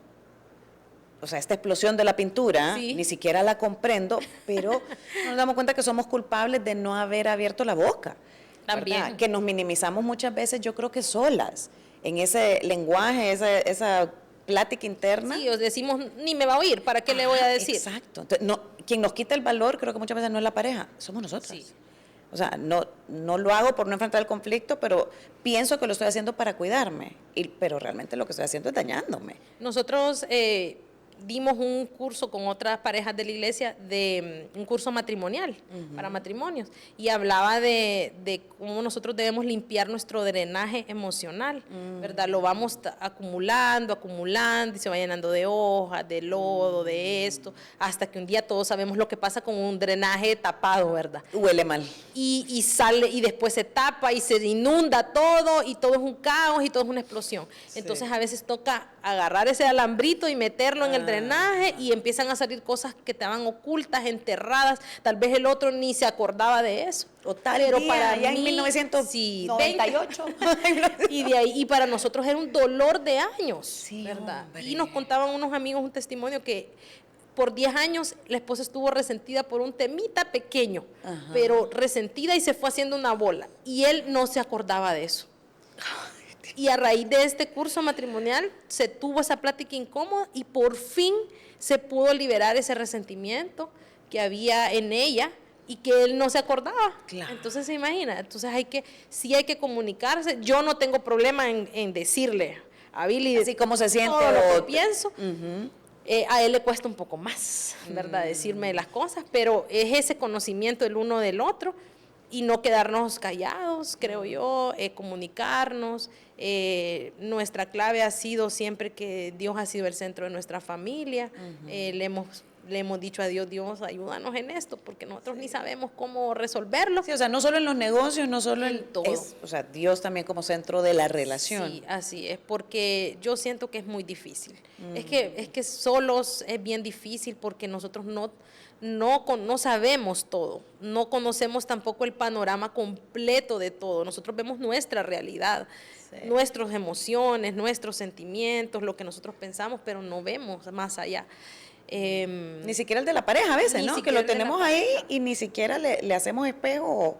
Speaker 1: O sea, esta explosión de la pintura, ni siquiera la comprendo, pero nos damos cuenta que somos culpables de no haber abierto la boca. También. ¿Verdad? Que nos minimizamos muchas veces, yo creo que solas, en ese lenguaje, esa plática interna.
Speaker 2: Sí, os decimos, ni me va a oír, ¿para qué le voy a decir?
Speaker 1: Exacto. Entonces, quien nos quita el valor, creo que muchas veces no es la pareja, somos nosotros. Sí. O sea, no lo hago por no enfrentar el conflicto, pero pienso que lo estoy haciendo para cuidarme, pero realmente lo que estoy haciendo es dañándome.
Speaker 2: Nosotros dimos un curso con otras parejas de la iglesia, un curso matrimonial para matrimonios, y hablaba de cómo nosotros debemos limpiar nuestro drenaje emocional, ¿verdad? Lo vamos acumulando, y se va llenando de hojas, de lodo, de esto, hasta que un día todos sabemos lo que pasa con un drenaje tapado, ¿verdad?
Speaker 1: Huele mal.
Speaker 2: Y sale, y después se tapa, y se inunda todo, y todo es un caos, y todo es una explosión. Sí. Entonces a veces toca agarrar ese alambrito y meterlo en el drenaje, y empiezan a salir cosas que estaban ocultas, enterradas, tal vez el otro ni se acordaba de eso.
Speaker 1: Total, pero para mí, en 1998.
Speaker 2: Y de ahí, y para nosotros era un dolor de años, ¿verdad? Hombre. Y nos contaban unos amigos un testimonio que por 10 años la esposa estuvo resentida por un temita pequeño, pero resentida, y se fue haciendo una bola, y él no se acordaba de eso. Y a raíz de este curso matrimonial se tuvo esa plática incómoda y por fin se pudo liberar ese resentimiento que había en ella y que él no se acordaba.
Speaker 1: Claro.
Speaker 2: Entonces se imagina, entonces sí hay que comunicarse. Yo no tengo problema en decirle a Billy
Speaker 1: así como se siente
Speaker 2: todo lo que
Speaker 1: o
Speaker 2: pienso. A él le cuesta un poco más, ¿verdad? Decirme las cosas, pero es ese conocimiento el uno del otro y no quedarnos callados, creo yo, comunicarnos. Nuestra clave ha sido siempre que Dios ha sido el centro de nuestra familia. Le hemos dicho a Dios, Dios, ayúdanos en esto, porque nosotros ni sabemos cómo resolverlo.
Speaker 1: Sí, o sea, no solo en los negocios, no solo
Speaker 2: en todo.
Speaker 1: o sea, Dios también como centro de la relación.
Speaker 2: Sí, así es, porque yo siento que es muy difícil. Es que solos es bien difícil porque nosotros no sabemos todo, no conocemos tampoco el panorama completo de todo. Nosotros vemos nuestra realidad, nuestras emociones, nuestros sentimientos, lo que nosotros pensamos, pero no vemos más allá.
Speaker 1: Ni siquiera el de la pareja a veces, ¿no? Que lo tenemos ahí y ni siquiera le hacemos espejo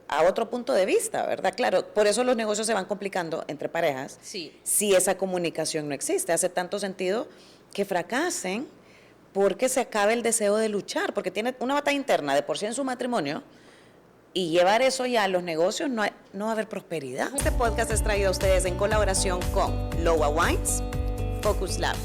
Speaker 1: a otro punto de vista, ¿verdad? Claro, por eso los negocios se van complicando entre parejas.
Speaker 2: Sí.
Speaker 1: Si esa comunicación no existe. Hace tanto sentido que fracasen porque se acabe el deseo de luchar, porque tiene una batalla interna de por sí en su matrimonio y llevar eso ya a los negocios no va a haber prosperidad. Este podcast es traído a ustedes en colaboración con Lowa Wines, Focus Lab.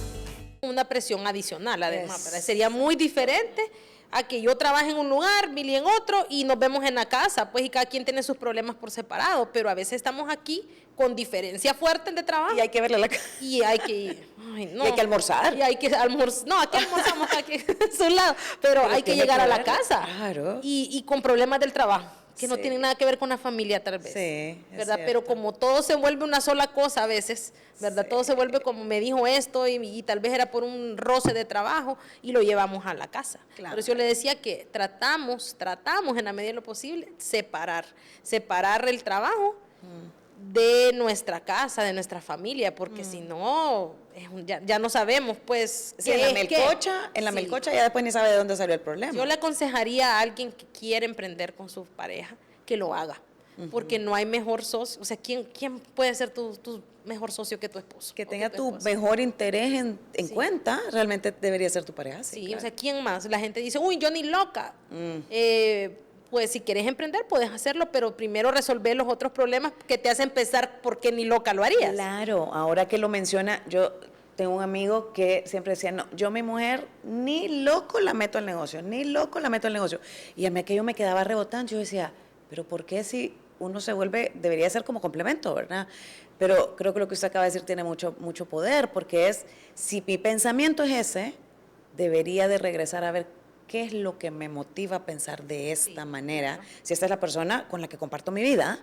Speaker 2: Una presión adicional, además, ¿verdad? Sería muy diferente a que yo trabaje en un lugar, Billy en otro, y nos vemos en la casa, pues, y cada quien tiene sus problemas por separado, pero a veces estamos aquí con diferencias fuertes de trabajo.
Speaker 1: Y hay que verle la cara.
Speaker 2: Y hay que ir. Ay, no.
Speaker 1: Y hay que almorzar.
Speaker 2: Y hay que almorzar. No, aquí almorzamos aquí a su lado, pero hay que llegar a la casa.
Speaker 1: Claro.
Speaker 2: Y con problemas del trabajo, que no tienen nada que ver con la familia tal vez.
Speaker 1: Sí,
Speaker 2: ¿verdad? Pero como todo se vuelve una sola cosa a veces, ¿verdad? Todo se vuelve como me dijo esto y tal vez era por un roce de trabajo y lo llevamos a la casa.
Speaker 1: Claro.
Speaker 2: Por eso yo le decía que tratamos en la medida de lo posible separar el trabajo de nuestra casa, de nuestra familia, porque si no, ya no sabemos, pues,
Speaker 1: sí, en la melcocha ya después ni sabe de dónde salió el problema.
Speaker 2: Yo le aconsejaría a alguien que quiere emprender con su pareja que lo haga, porque no hay mejor socio, o sea, ¿quién puede ser tu mejor socio que tu esposo?
Speaker 1: Que tenga tu mejor interés en cuenta, realmente debería ser tu pareja.
Speaker 2: Sí,
Speaker 1: claro.
Speaker 2: O sea, ¿quién más? La gente dice, uy, yo ni loca. Pues si quieres emprender, puedes hacerlo, pero primero resolver los otros problemas que te hacen pensar por qué ni loca lo harías.
Speaker 1: Claro, ahora que lo menciona, yo tengo un amigo que siempre decía, no, yo mi mujer ni loco la meto al negocio, ni loco la meto al negocio. Y a mí aquello me quedaba rebotando, yo decía, pero ¿por qué si uno se vuelve, debería ser como complemento, ¿verdad? Pero creo que lo que usted acaba de decir tiene mucho poder, porque si mi pensamiento es ese, debería de regresar a ver qué es lo que me motiva a pensar de esta manera. Claro. Si esta es la persona con la que comparto mi vida,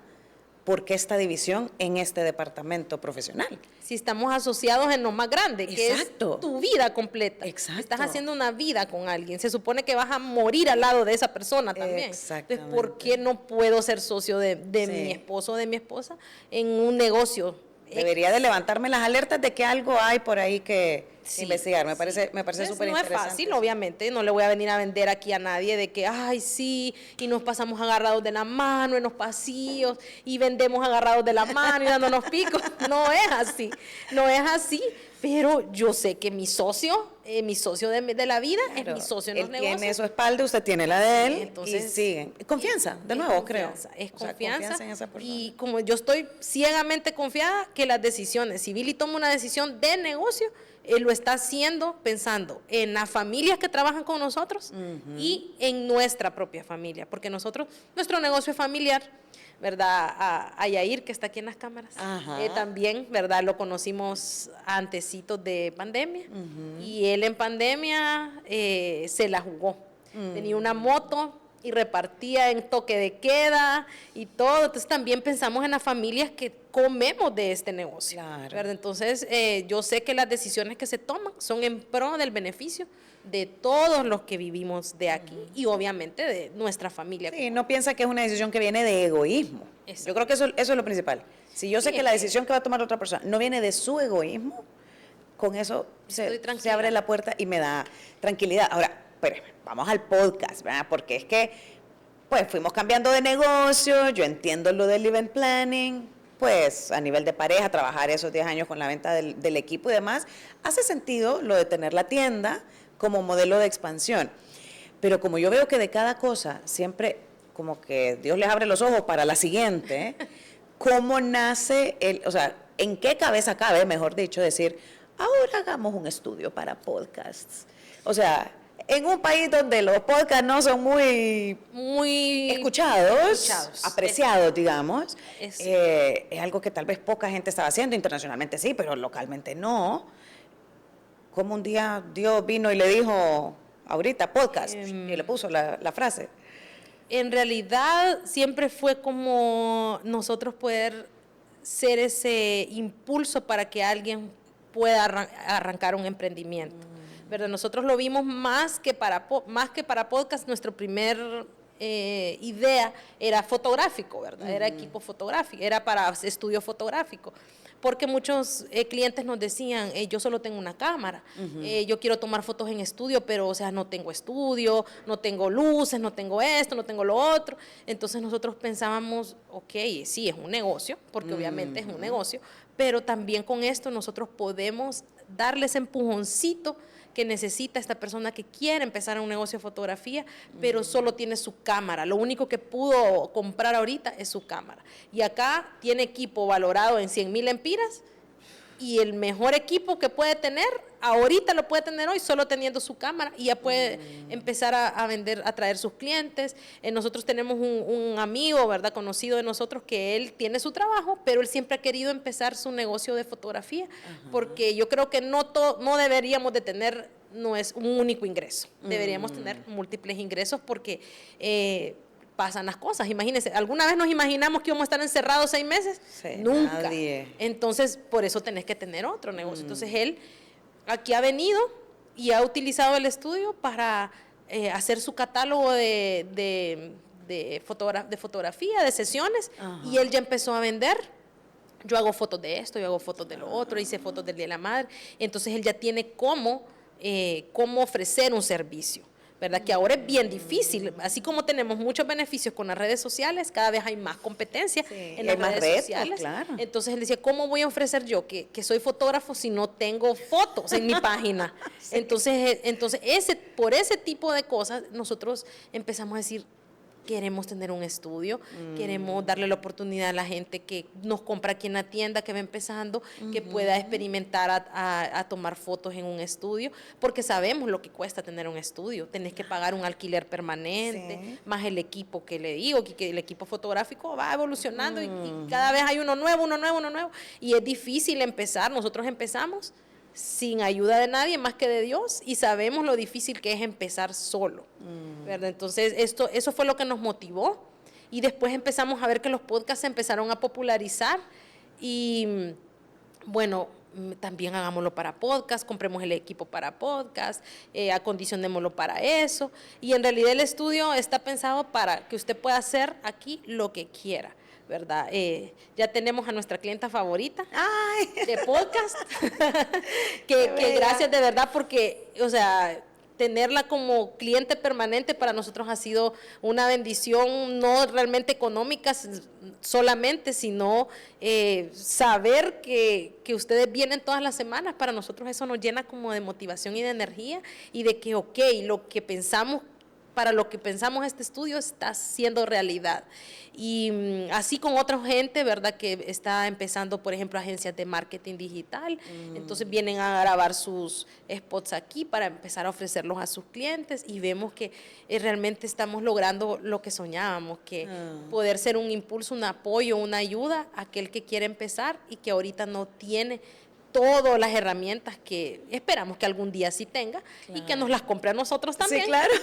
Speaker 1: ¿por qué esta división en este departamento profesional?
Speaker 2: Si estamos asociados en lo más grande, que es tu vida completa.
Speaker 1: Exacto.
Speaker 2: Estás haciendo una vida con alguien. Se supone que vas a morir al lado de esa persona también.
Speaker 1: Exactamente.
Speaker 2: Entonces, ¿por qué no puedo ser socio de mi esposo o de mi esposa en un negocio?
Speaker 1: Debería de levantarme las alertas de que algo hay por ahí que investigar. Me parece súper interesante.
Speaker 2: No es fácil, obviamente. No le voy a venir a vender aquí a nadie de que, ay, sí, y nos pasamos agarrados de la mano en los pasillos y vendemos agarrados de la mano y dándonos picos. No es así. No es así. Pero yo sé que mi socio de la vida, claro, es mi socio en los negocios.
Speaker 1: Él tiene su espalda, usted tiene la de él,
Speaker 2: entonces,
Speaker 1: y siguen. Confianza, de nuevo, creo.
Speaker 2: Es confianza
Speaker 1: en esa persona.
Speaker 2: Y como yo estoy ciegamente confiada que las decisiones, si Billy toma una decisión de negocio, él lo está haciendo pensando en las familias que trabajan con nosotros y en nuestra propia familia, porque nuestro negocio es familiar, ¿verdad? A Yair, que está aquí en las cámaras, también, ¿verdad? Lo conocimos antecitos de pandemia y él en pandemia se la jugó. Tenía una moto y repartía en toque de queda y todo. Entonces también pensamos en las familias que comemos de este negocio.
Speaker 1: Claro.
Speaker 2: ¿Verdad? Entonces yo sé que las decisiones que se toman son en pro del beneficio de todos los que vivimos de aquí y obviamente de nuestra familia.
Speaker 1: Sí, no piensa que es una decisión que viene de egoísmo. Exacto. Yo creo que eso es lo principal. Si yo sé que la decisión que va a tomar otra persona no viene de su egoísmo, con eso se abre la puerta y me da tranquilidad. Ahora, pero vamos al podcast, ¿verdad? Porque es que, pues, fuimos cambiando de negocio, yo entiendo lo del event planning, pues a nivel de pareja, trabajar esos 10 años con la venta del equipo y demás, hace sentido lo de tener la tienda como modelo de expansión. Pero como yo veo que de cada cosa siempre como que Dios les abre los ojos para la siguiente, ¿cómo nace o sea, en qué cabeza cabe, mejor dicho, decir, ahora hagamos un estudio para podcasts? O sea, en un país donde los podcasts no son muy escuchados, apreciados, digamos, es algo que tal vez poca gente estaba haciendo, internacionalmente sí, pero localmente no. Como un día Dios vino y le dijo, ahorita podcast, y le puso la frase.
Speaker 2: En realidad siempre fue como nosotros poder ser ese impulso para que alguien pueda arrancar un emprendimiento. ¿Verdad? Nosotros lo vimos más que para podcast. Nuestro primer idea era fotográfico, ¿verdad? Era equipo fotográfico, era para estudio fotográfico. Porque muchos clientes nos decían, yo solo tengo una cámara, yo quiero tomar fotos en estudio, pero o sea, no tengo estudio, no tengo luces, no tengo esto, no tengo lo otro. Entonces nosotros pensábamos, ok, sí, es un negocio, porque obviamente es un negocio, pero también con esto nosotros podemos darle ese empujoncito que necesita esta persona que quiere empezar un negocio de fotografía, pero solo tiene su cámara. Lo único que pudo comprar ahorita es su cámara. Y acá tiene equipo valorado en 100,000 empiras, y el mejor equipo que puede tener, ahorita lo puede tener hoy solo teniendo su cámara, y ya puede empezar a vender, a traer sus clientes. Nosotros tenemos un amigo, ¿verdad?, conocido de nosotros, que él tiene su trabajo, pero él siempre ha querido empezar su negocio de fotografía, porque yo creo que no deberíamos de tener, no es un único ingreso, deberíamos tener múltiples ingresos, porque pasan las cosas. Imagínense, ¿alguna vez nos imaginamos que íbamos a estar encerrados 6 meses?
Speaker 1: Sí,
Speaker 2: nunca.
Speaker 1: Nadie.
Speaker 2: Entonces, por eso tenés que tener otro negocio. Entonces, él aquí ha venido y ha utilizado el estudio para hacer su catálogo de fotografía, de sesiones, y él ya empezó a vender. Yo hago fotos de esto, yo hago fotos de lo otro, hice fotos del Día de la Madre. Entonces, él ya tiene cómo ofrecer un servicio, ¿verdad? Que ahora es bien difícil. Así como tenemos muchos beneficios con las redes sociales, cada vez hay más competencia en las redes sociales. Claro. Entonces él decía, ¿cómo voy a ofrecer yo que soy fotógrafo si no tengo fotos en mi página? Sí. Entonces por ese tipo de cosas nosotros empezamos a decir, queremos tener un estudio, queremos darle la oportunidad a la gente que nos compra aquí en la tienda, que va empezando, que pueda experimentar a tomar fotos en un estudio, porque sabemos lo que cuesta tener un estudio. Tenés que pagar un alquiler permanente, más el equipo que le digo, que el equipo fotográfico va evolucionando y cada vez hay uno nuevo, y es difícil empezar. Nosotros empezamos sin ayuda de nadie más que de Dios, y sabemos lo difícil que es empezar solo, ¿verdad? Entonces eso fue lo que nos motivó, y después empezamos a ver que los podcasts se empezaron a popularizar, y bueno, también hagámoslo para podcast, compremos el equipo para podcast, acondicionémoslo para eso, y en realidad el estudio está pensado para que usted pueda hacer aquí lo que quiera, ¿verdad? Ya tenemos a nuestra clienta favorita de podcast, que gracias de verdad, porque, o sea, tenerla como cliente permanente para nosotros ha sido una bendición, no realmente económica solamente, sino saber que ustedes vienen todas las semanas. Para nosotros eso nos llena como de motivación y de energía, y de que, ok, para lo que pensamos este estudio está siendo realidad. Y así con otra gente, ¿verdad?, que está empezando, por ejemplo, agencias de marketing digital. Entonces vienen a grabar sus spots aquí para empezar a ofrecerlos a sus clientes, y vemos que realmente estamos logrando lo que soñábamos, que poder ser un impulso, un apoyo, una ayuda a aquel que quiere empezar y que ahorita no tiene todas las herramientas que esperamos que algún día sí tenga, y que nos las compre a nosotros también. Sí, claro.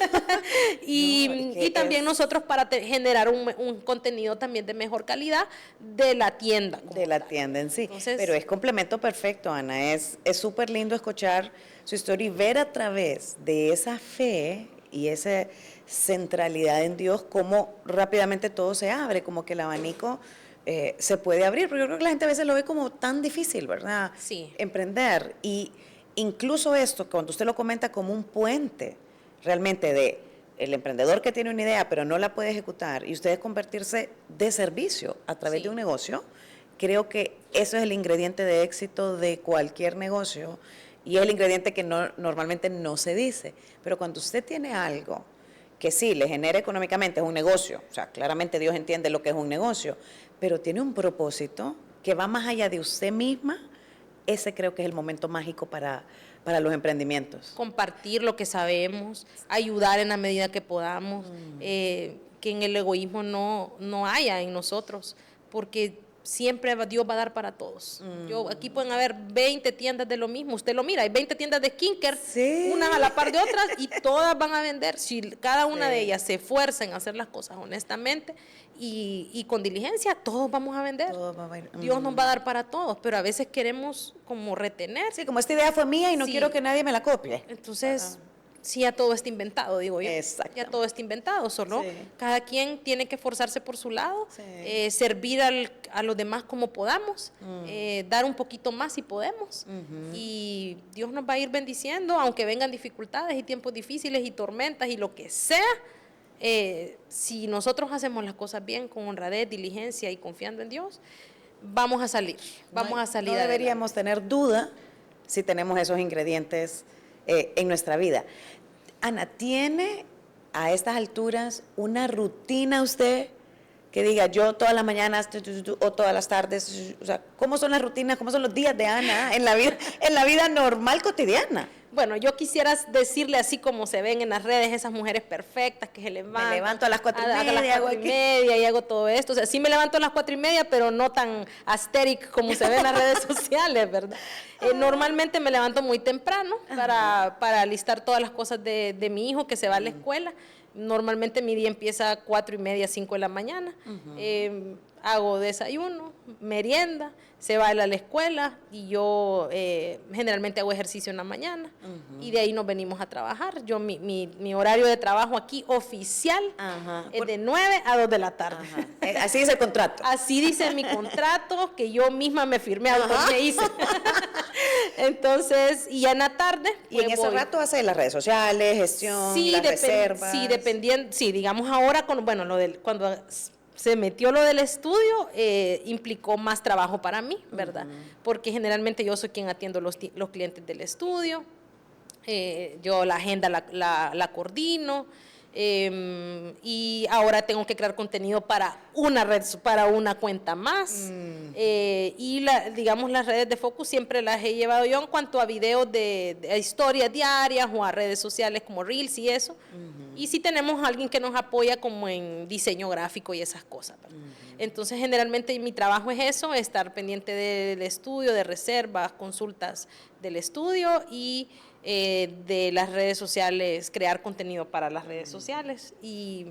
Speaker 2: y también nosotros para generar un contenido también de mejor calidad de la tienda.
Speaker 1: De la tienda en sí. Entonces, pero es complemento perfecto, Ana. Es súper lindo escuchar su historia y ver a través de esa fe y esa centralidad en Dios cómo rápidamente todo se abre, como que el abanico se puede abrir, porque yo creo que la gente a veces lo ve como tan difícil, ¿verdad?
Speaker 2: Sí.
Speaker 1: Emprender. Y incluso esto, cuando usted lo comenta como un puente, realmente de el emprendedor que tiene una idea pero no la puede ejecutar, y usted convertirse de servicio a través de un negocio creo que eso es el ingrediente de éxito de cualquier negocio y es el ingrediente que normalmente no se dice. Pero cuando usted tiene algo que sí le genera económicamente, es un negocio, o sea, claramente Dios entiende lo que es un negocio, pero tiene un propósito que va más allá de usted misma, ese creo que es el momento mágico para los emprendimientos.
Speaker 2: Compartir lo que sabemos, ayudar en la medida que podamos, que en el egoísmo no haya en nosotros, porque siempre Dios va a dar para todos. Aquí pueden haber 20 tiendas de lo mismo, usted lo mira, hay 20 tiendas de skincare,
Speaker 1: sí,
Speaker 2: unas a la par de otras y todas van a vender. Si cada una de ellas se esfuerza en hacer las cosas honestamente y con diligencia, todos vamos a vender. Dios nos va a dar para todos, pero a veces queremos como retener.
Speaker 1: Sí, como esta idea fue mía y no quiero que nadie me la copie.
Speaker 2: Entonces, sí, ya todo está inventado, digo yo. Ya todo está inventado, solo cada quien tiene que esforzarse por su lado, servir a los demás como podamos, dar un poquito más si podemos. Y Dios nos va a ir bendiciendo, aunque vengan dificultades y tiempos difíciles y tormentas y lo que sea. Si nosotros hacemos las cosas bien, con honradez, diligencia y confiando en Dios, vamos a salir.
Speaker 1: No deberíamos tener duda si tenemos esos ingredientes en nuestra vida. Ana, ¿tiene a estas alturas una rutina usted que diga yo todas las mañanas o todas las tardes? O sea, ¿cómo son las rutinas, cómo son los días de Ana en la vida normal, cotidiana?
Speaker 2: Bueno, yo quisiera decirle así como se ven en las redes esas mujeres perfectas que se levantan.
Speaker 1: Me levanto a las 4:30.
Speaker 2: A las 4:30 y hago todo esto. O sea, sí me levanto a las 4:30, pero no tan asteric como se ve en las redes sociales, ¿verdad? Normalmente me levanto muy temprano para alistar todas las cosas de mi hijo que se va a la escuela. Normalmente mi día empieza a 4:30, 5 de la mañana. Hago desayuno, merienda, se va a la escuela y yo generalmente hago ejercicio en la mañana y de ahí nos venimos a trabajar. Yo mi horario de trabajo aquí oficial es de 9 a 2 de la tarde.
Speaker 1: Así dice el contrato.
Speaker 2: Así dice mi contrato que yo misma me firmé, me hice. Entonces, y ya en la tarde.
Speaker 1: Y en ese rato hace las redes sociales, gestión, las reservas.
Speaker 2: Sí, dependiendo, digamos ahora, cuando se metió lo del estudio, implicó más trabajo para mí, ¿verdad? Porque generalmente yo soy quien atiendo los clientes del estudio, yo la agenda la coordino, y ahora tengo que crear contenido para una red, para una cuenta más, y digamos las redes de Focus siempre las he llevado yo en cuanto a videos de historias diarias o a redes sociales como Reels y eso. Y sí tenemos a alguien que nos apoya como en diseño gráfico y esas cosas. Entonces, generalmente mi trabajo es eso, estar pendiente del estudio, de reservas, consultas del estudio y de las redes sociales, crear contenido para las redes sociales y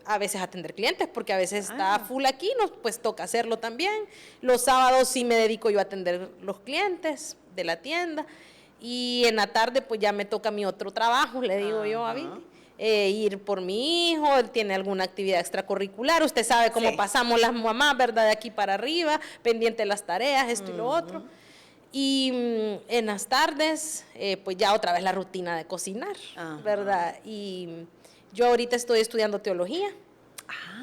Speaker 2: a veces atender clientes, porque a veces está full aquí, pues toca hacerlo también. Los sábados sí me dedico yo a atender los clientes de la tienda y en la tarde pues ya me toca mi otro trabajo, le digo yo a Vini. Ir por mi hijo, él tiene alguna actividad extracurricular, usted sabe cómo pasamos las mamás, ¿verdad? De aquí para arriba, pendiente de las tareas, esto y lo otro. Y en las tardes, pues ya otra vez la rutina de cocinar, ¿verdad? Y yo ahorita estoy estudiando teología.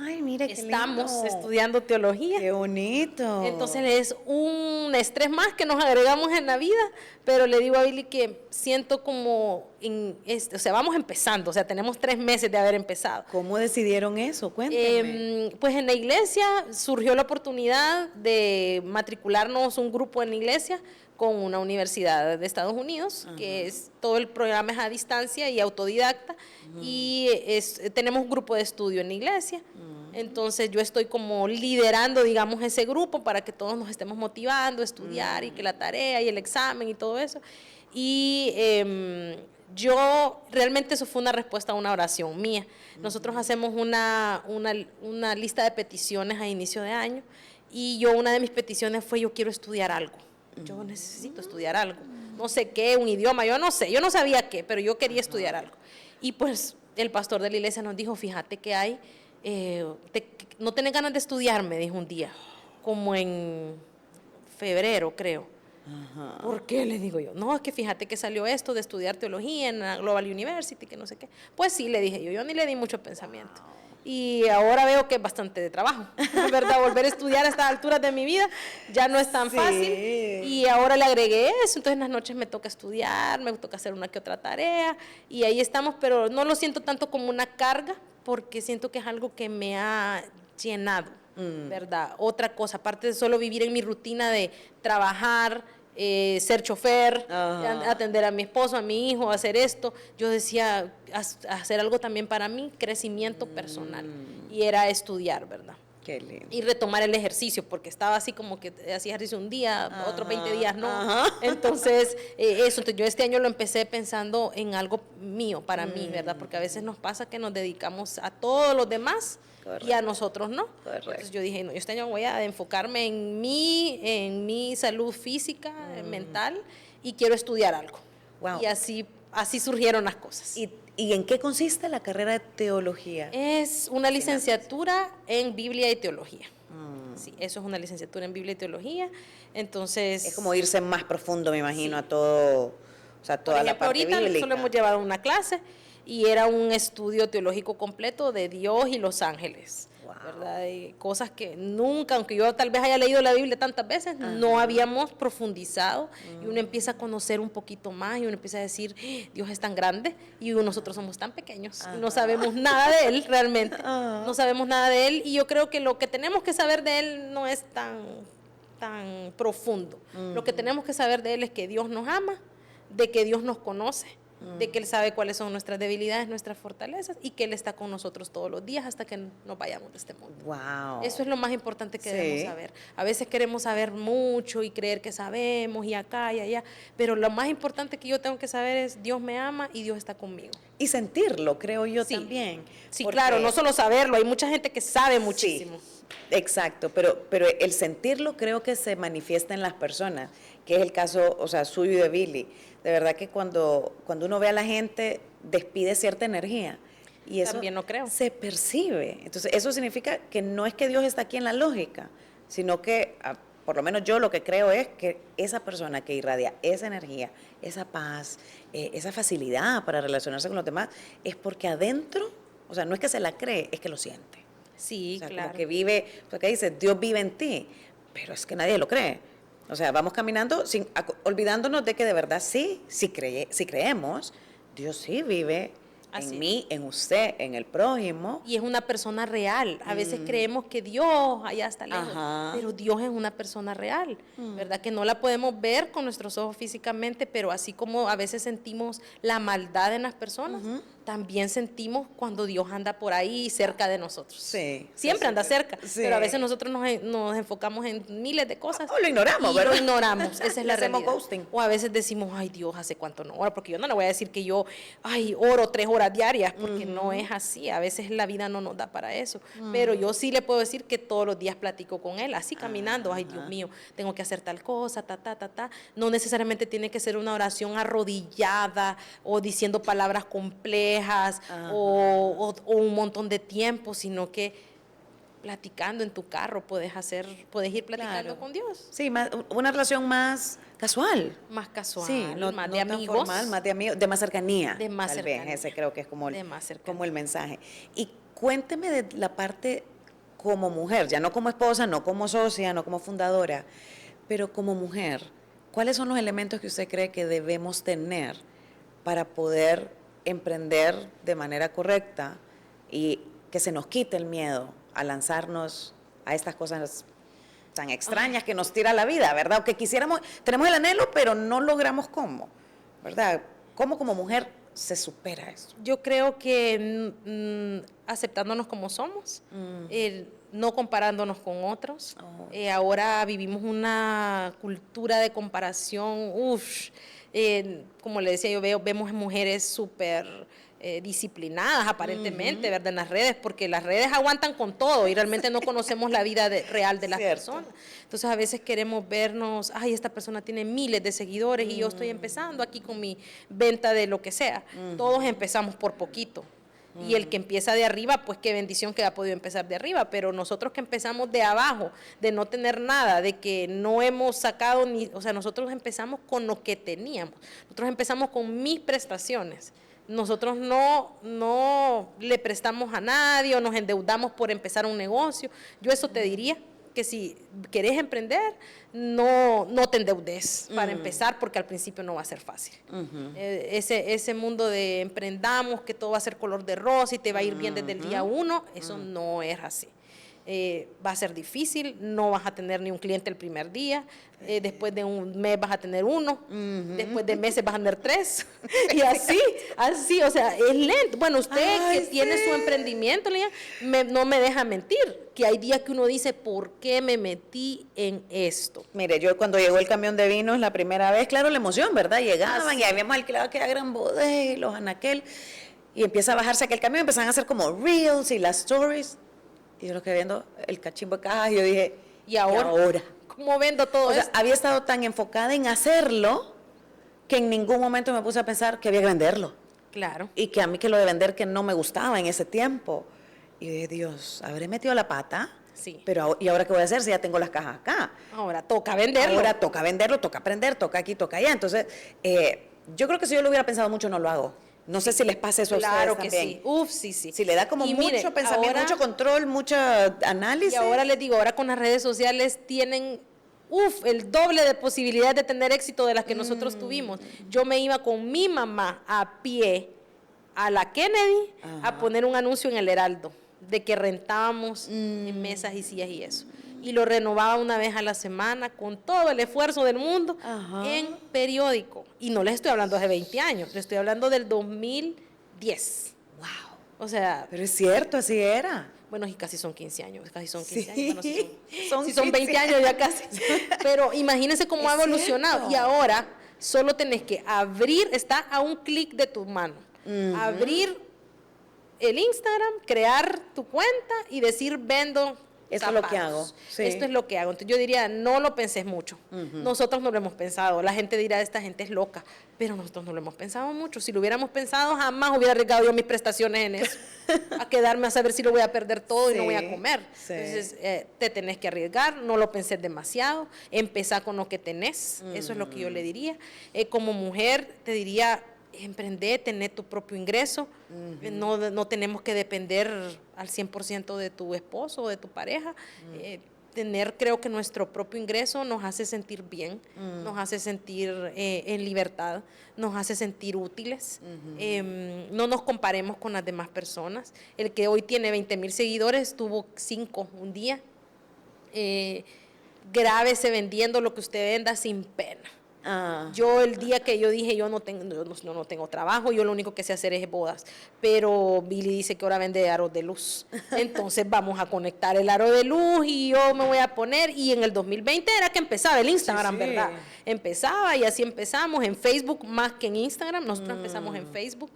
Speaker 1: Ay, mire qué lindo.
Speaker 2: Estamos estudiando teología.
Speaker 1: Qué bonito.
Speaker 2: Entonces es un estrés más que nos agregamos en la vida, pero le digo a Billy que siento como, o sea, vamos empezando, o sea, tenemos 3 meses de haber empezado.
Speaker 1: ¿Cómo decidieron eso? Cuéntame.
Speaker 2: Pues en la iglesia surgió la oportunidad de matricularnos un grupo en la iglesia con una universidad de Estados Unidos, que es todo el programa es a distancia y autodidacta, y tenemos un grupo de estudio en la iglesia. Entonces yo estoy como liderando, digamos, ese grupo para que todos nos estemos motivando a estudiar y que la tarea y el examen y todo eso. Y yo, realmente eso fue una respuesta a una oración mía. Nosotros hacemos una lista de peticiones a inicio de año y una de mis peticiones fue yo quiero estudiar algo. Yo necesito estudiar algo, no sé qué, un idioma, yo no sé, yo no sabía qué, pero yo quería estudiar algo. Y pues el pastor de la iglesia nos dijo, fíjate que hay, no tenés ganas de estudiar, me dijo un día, como en febrero creo. ¿Por qué? Le digo yo, no, es que fíjate que salió esto de estudiar teología en la Global University, que no sé qué. Pues sí, le dije yo ni le di mucho pensamiento. y ahora veo que es bastante de trabajo, ¿verdad? Volver a estudiar a estas alturas de mi vida ya no es tan fácil, y ahora le agregué eso, entonces en las noches me toca estudiar, me toca hacer una que otra tarea, y ahí estamos, pero no lo siento tanto como una carga, porque siento que es algo que me ha llenado, ¿verdad? Otra cosa, aparte de solo vivir en mi rutina de trabajar, ser chofer, atender a mi esposo, a mi hijo, hacer esto. Yo decía, hacer algo también para mí, crecimiento personal. Y era estudiar, ¿verdad?
Speaker 1: Qué lindo.
Speaker 2: Y retomar el ejercicio, porque estaba así como que hacía ejercicio un día, otros 20 días no. Entonces, entonces yo este año lo empecé pensando en algo mío, para mí, ¿verdad? Porque a veces nos pasa que nos dedicamos a todos los demás. Correcto. Y a nosotros no. Correcto. Entonces yo dije, no, yo este año voy a enfocarme en mi salud física, mental, y quiero estudiar algo.
Speaker 1: Wow.
Speaker 2: Y así surgieron las cosas.
Speaker 1: ¿Y en qué consiste la carrera de teología?
Speaker 2: Es una licenciatura en Biblia y Teología. Sí, eso es una licenciatura en Biblia y Teología. Entonces...
Speaker 1: Es como irse más profundo, me imagino, sí, a todo, o sea, toda la parte bíblica.
Speaker 2: Ahorita solo hemos llevado una clase y era un estudio teológico completo de Dios y los ángeles. Wow. ¿Verdad? Y cosas que nunca, aunque yo tal vez haya leído la Biblia tantas veces, no habíamos profundizado, y uno empieza a conocer un poquito más y uno empieza a decir, Dios es tan grande y nosotros somos tan pequeños y no sabemos nada de Él realmente, no sabemos nada de Él, y yo creo que lo que tenemos que saber de Él no es tan profundo. Lo que tenemos que saber de Él es que Dios nos ama, de que Dios nos conoce, de que Él sabe cuáles son nuestras debilidades, nuestras fortalezas, y que Él está con nosotros todos los días hasta que nos vayamos de este mundo.
Speaker 1: Wow.
Speaker 2: Eso es lo más importante que debemos saber. A veces queremos saber mucho y creer que sabemos, y acá y allá, pero lo más importante que yo tengo que saber es Dios me ama y Dios está conmigo.
Speaker 1: Y sentirlo, creo yo también.
Speaker 2: Sí, claro, no solo saberlo, hay mucha gente que sabe muchísimo.
Speaker 1: Sí. Exacto, pero el sentirlo creo que se manifiesta en las personas, que es el caso, o sea, suyo y de Billy. De verdad que cuando uno ve a la gente, despide cierta energía. Y eso
Speaker 2: también lo creo.
Speaker 1: Se percibe. Entonces, eso significa que no es que Dios está aquí en la lógica, sino que, por lo menos yo lo que creo es que esa persona que irradia esa energía, esa paz, esa facilidad para relacionarse con los demás, es porque adentro, o sea, no es que se la cree, es que lo siente.
Speaker 2: Sí,
Speaker 1: o sea,
Speaker 2: claro.
Speaker 1: Como que vive, porque dice, Dios vive en ti, pero es que nadie lo cree. O sea, vamos caminando olvidándonos de que de verdad sí creemos, Dios sí vive
Speaker 2: Así
Speaker 1: en mí, en usted, en el prójimo.
Speaker 2: Y es una persona real. A veces creemos que Dios allá está lejos, pero Dios es una persona real, ¿verdad? Que no la podemos ver con nuestros ojos físicamente, pero así como a veces sentimos la maldad en las personas, también sentimos cuando Dios anda por ahí cerca de nosotros.
Speaker 1: Sí.
Speaker 2: Siempre anda cerca, pero a veces nosotros nos enfocamos en miles de cosas.
Speaker 1: O lo ignoramos,
Speaker 2: y
Speaker 1: ¿verdad?
Speaker 2: lo ignoramos, esa es la realidad.
Speaker 1: Hacemos ghosting.
Speaker 2: O a veces decimos, ay Dios, ¿hace cuánto no oro? Porque yo no le voy a decir que yo, oro 3 horas diarias, porque no es así. A veces la vida no nos da para eso. Pero yo sí le puedo decir que todos los días platico con él, así caminando. Ay Dios mío, tengo que hacer tal cosa, No necesariamente tiene que ser una oración arrodillada o diciendo palabras complejas o un montón de tiempo, sino que platicando en tu carro puedes ir platicando con Dios.
Speaker 1: Sí, una relación más casual.
Speaker 2: Más casual,
Speaker 1: sí,
Speaker 2: más de amigos.
Speaker 1: Formal, más de amigos, de más cercanía.
Speaker 2: De más cercanía.
Speaker 1: Vez, ese creo que es como el mensaje. Y cuénteme de la parte como mujer, ya no como esposa, no como socia, no como fundadora, pero como mujer, ¿cuáles son los elementos que usted cree que debemos tener para poder emprender de manera correcta y que se nos quite el miedo a lanzarnos a estas cosas tan extrañas que nos tira la vida, ¿verdad? O que quisiéramos, tenemos el anhelo, pero no logramos cómo, ¿verdad? ¿Cómo como mujer se supera eso?
Speaker 2: Yo creo que aceptándonos como somos, no comparándonos con otros. Ahora vivimos una cultura de comparación, como le decía, vemos mujeres súper disciplinadas aparentemente, ¿verdad? En las redes, porque las redes aguantan con todo y realmente no conocemos la vida real de las personas. Entonces a veces queremos vernos, ay, esta persona tiene miles de seguidores y yo estoy empezando aquí con mi venta de lo que sea. Todos empezamos por poquito. Y el que empieza de arriba, pues qué bendición que ha podido empezar de arriba, pero nosotros que empezamos de abajo, de no tener nada, de que no hemos sacado nosotros empezamos con lo que teníamos, nosotros empezamos con mis prestaciones. Nosotros no le prestamos a nadie o nos endeudamos por empezar un negocio. Yo eso te diría, que si querés emprender, no te endeudes para empezar, porque al principio no va a ser fácil. Ese mundo de emprendamos, que todo va a ser color de rosa y te va a ir bien desde el día uno, eso no es así. Va a ser difícil, no vas a tener ni un cliente el primer día, después de un mes vas a tener uno, después de meses vas a tener 3, y así, o sea, es lento. Bueno, usted que tiene su emprendimiento, no me deja mentir, que hay días que uno dice, ¿por qué me metí en esto?
Speaker 1: Mire, yo cuando llegó el camión de vinos la primera vez, claro, la emoción, ¿verdad? Llegaban y habíamos alquilado aquella gran bodega y los anaquel, y empieza a bajarse aquel camión, empezaban a hacer como reels y las stories. Y yo lo que viendo el cachimbo de cajas, y yo dije,
Speaker 2: ¿Y ahora? ¿Cómo vendo todo
Speaker 1: esto?
Speaker 2: esto?
Speaker 1: Había estado tan enfocada en hacerlo que en ningún momento me puse a pensar que había que venderlo.
Speaker 2: Claro.
Speaker 1: Y que a mí que lo de vender que no me gustaba en ese tiempo. Y yo dije, Dios, habré metido la pata.
Speaker 2: Sí.
Speaker 1: Pero, ¿y ahora qué voy a hacer si ya tengo las cajas acá?
Speaker 2: Ahora toca venderlo.
Speaker 1: Ahora toca venderlo, toca aprender, toca aquí, toca allá. Entonces, yo creo que si yo lo hubiera pensado mucho, no lo hago. No sé si les pasa eso a ustedes
Speaker 2: Claro que
Speaker 1: también.
Speaker 2: sí. Uf, sí.
Speaker 1: Si le da como
Speaker 2: Y
Speaker 1: mucho
Speaker 2: mire,
Speaker 1: pensamiento,
Speaker 2: ahora,
Speaker 1: mucho control, mucho análisis.
Speaker 2: Y ahora les digo, ahora con las redes sociales tienen, el doble de posibilidades de tener éxito de las que nosotros tuvimos. Yo me iba con mi mamá a pie a la Kennedy a poner un anuncio en el Heraldo de que rentábamos en mesas y sillas y eso. Y lo renovaba una vez a la semana con todo el esfuerzo del mundo en periódico. Y no les estoy hablando de 20 años, les estoy hablando del 2010.
Speaker 1: Wow.
Speaker 2: O sea,
Speaker 1: Pero es cierto, así era.
Speaker 2: bueno, y casi son 15 años, casi son 15
Speaker 1: Sí,
Speaker 2: años. Bueno, si
Speaker 1: son
Speaker 2: son 20 años ya casi. Pero imagínense cómo ha evolucionado.
Speaker 1: Cierto.
Speaker 2: Y ahora solo tenés que abrir, está a un clic de tu mano. Abrir el Instagram, crear tu cuenta y decir vendo
Speaker 1: Eso
Speaker 2: zapatos.
Speaker 1: es lo que hago. Sí.
Speaker 2: Esto es lo que hago. Entonces yo diría, no lo penses mucho. Nosotros no lo hemos pensado. La gente dirá, esta gente es loca. Pero nosotros no lo hemos pensado mucho. Si lo hubiéramos pensado, jamás hubiera arriesgado yo mis prestaciones en eso. A quedarme a saber si lo voy a perder todo y no voy a comer.
Speaker 1: Sí.
Speaker 2: Entonces, te tenés que arriesgar, no lo pensés demasiado, empezá con lo que tenés. Eso es lo que yo le diría. Como mujer, te diría, emprender, tener tu propio ingreso. No tenemos que depender al 100% de tu esposo o de tu pareja. Creo que nuestro propio ingreso nos hace sentir bien, nos hace sentir en libertad, nos hace sentir útiles. No nos comparemos con las demás personas. El que hoy tiene 20,000 seguidores tuvo 5 un día. Grábese vendiendo lo que usted venda sin pena. Yo el día que yo dije yo no tengo trabajo, yo lo único que sé hacer es bodas, pero Billy dice que ahora vende aros de luz, entonces vamos a conectar el aro de luz y yo me voy a poner, y en el 2020 era que empezaba el Instagram,
Speaker 1: sí.
Speaker 2: ¿verdad? Empezaba y así empezamos en Facebook más que en Instagram. Nosotros empezamos en Facebook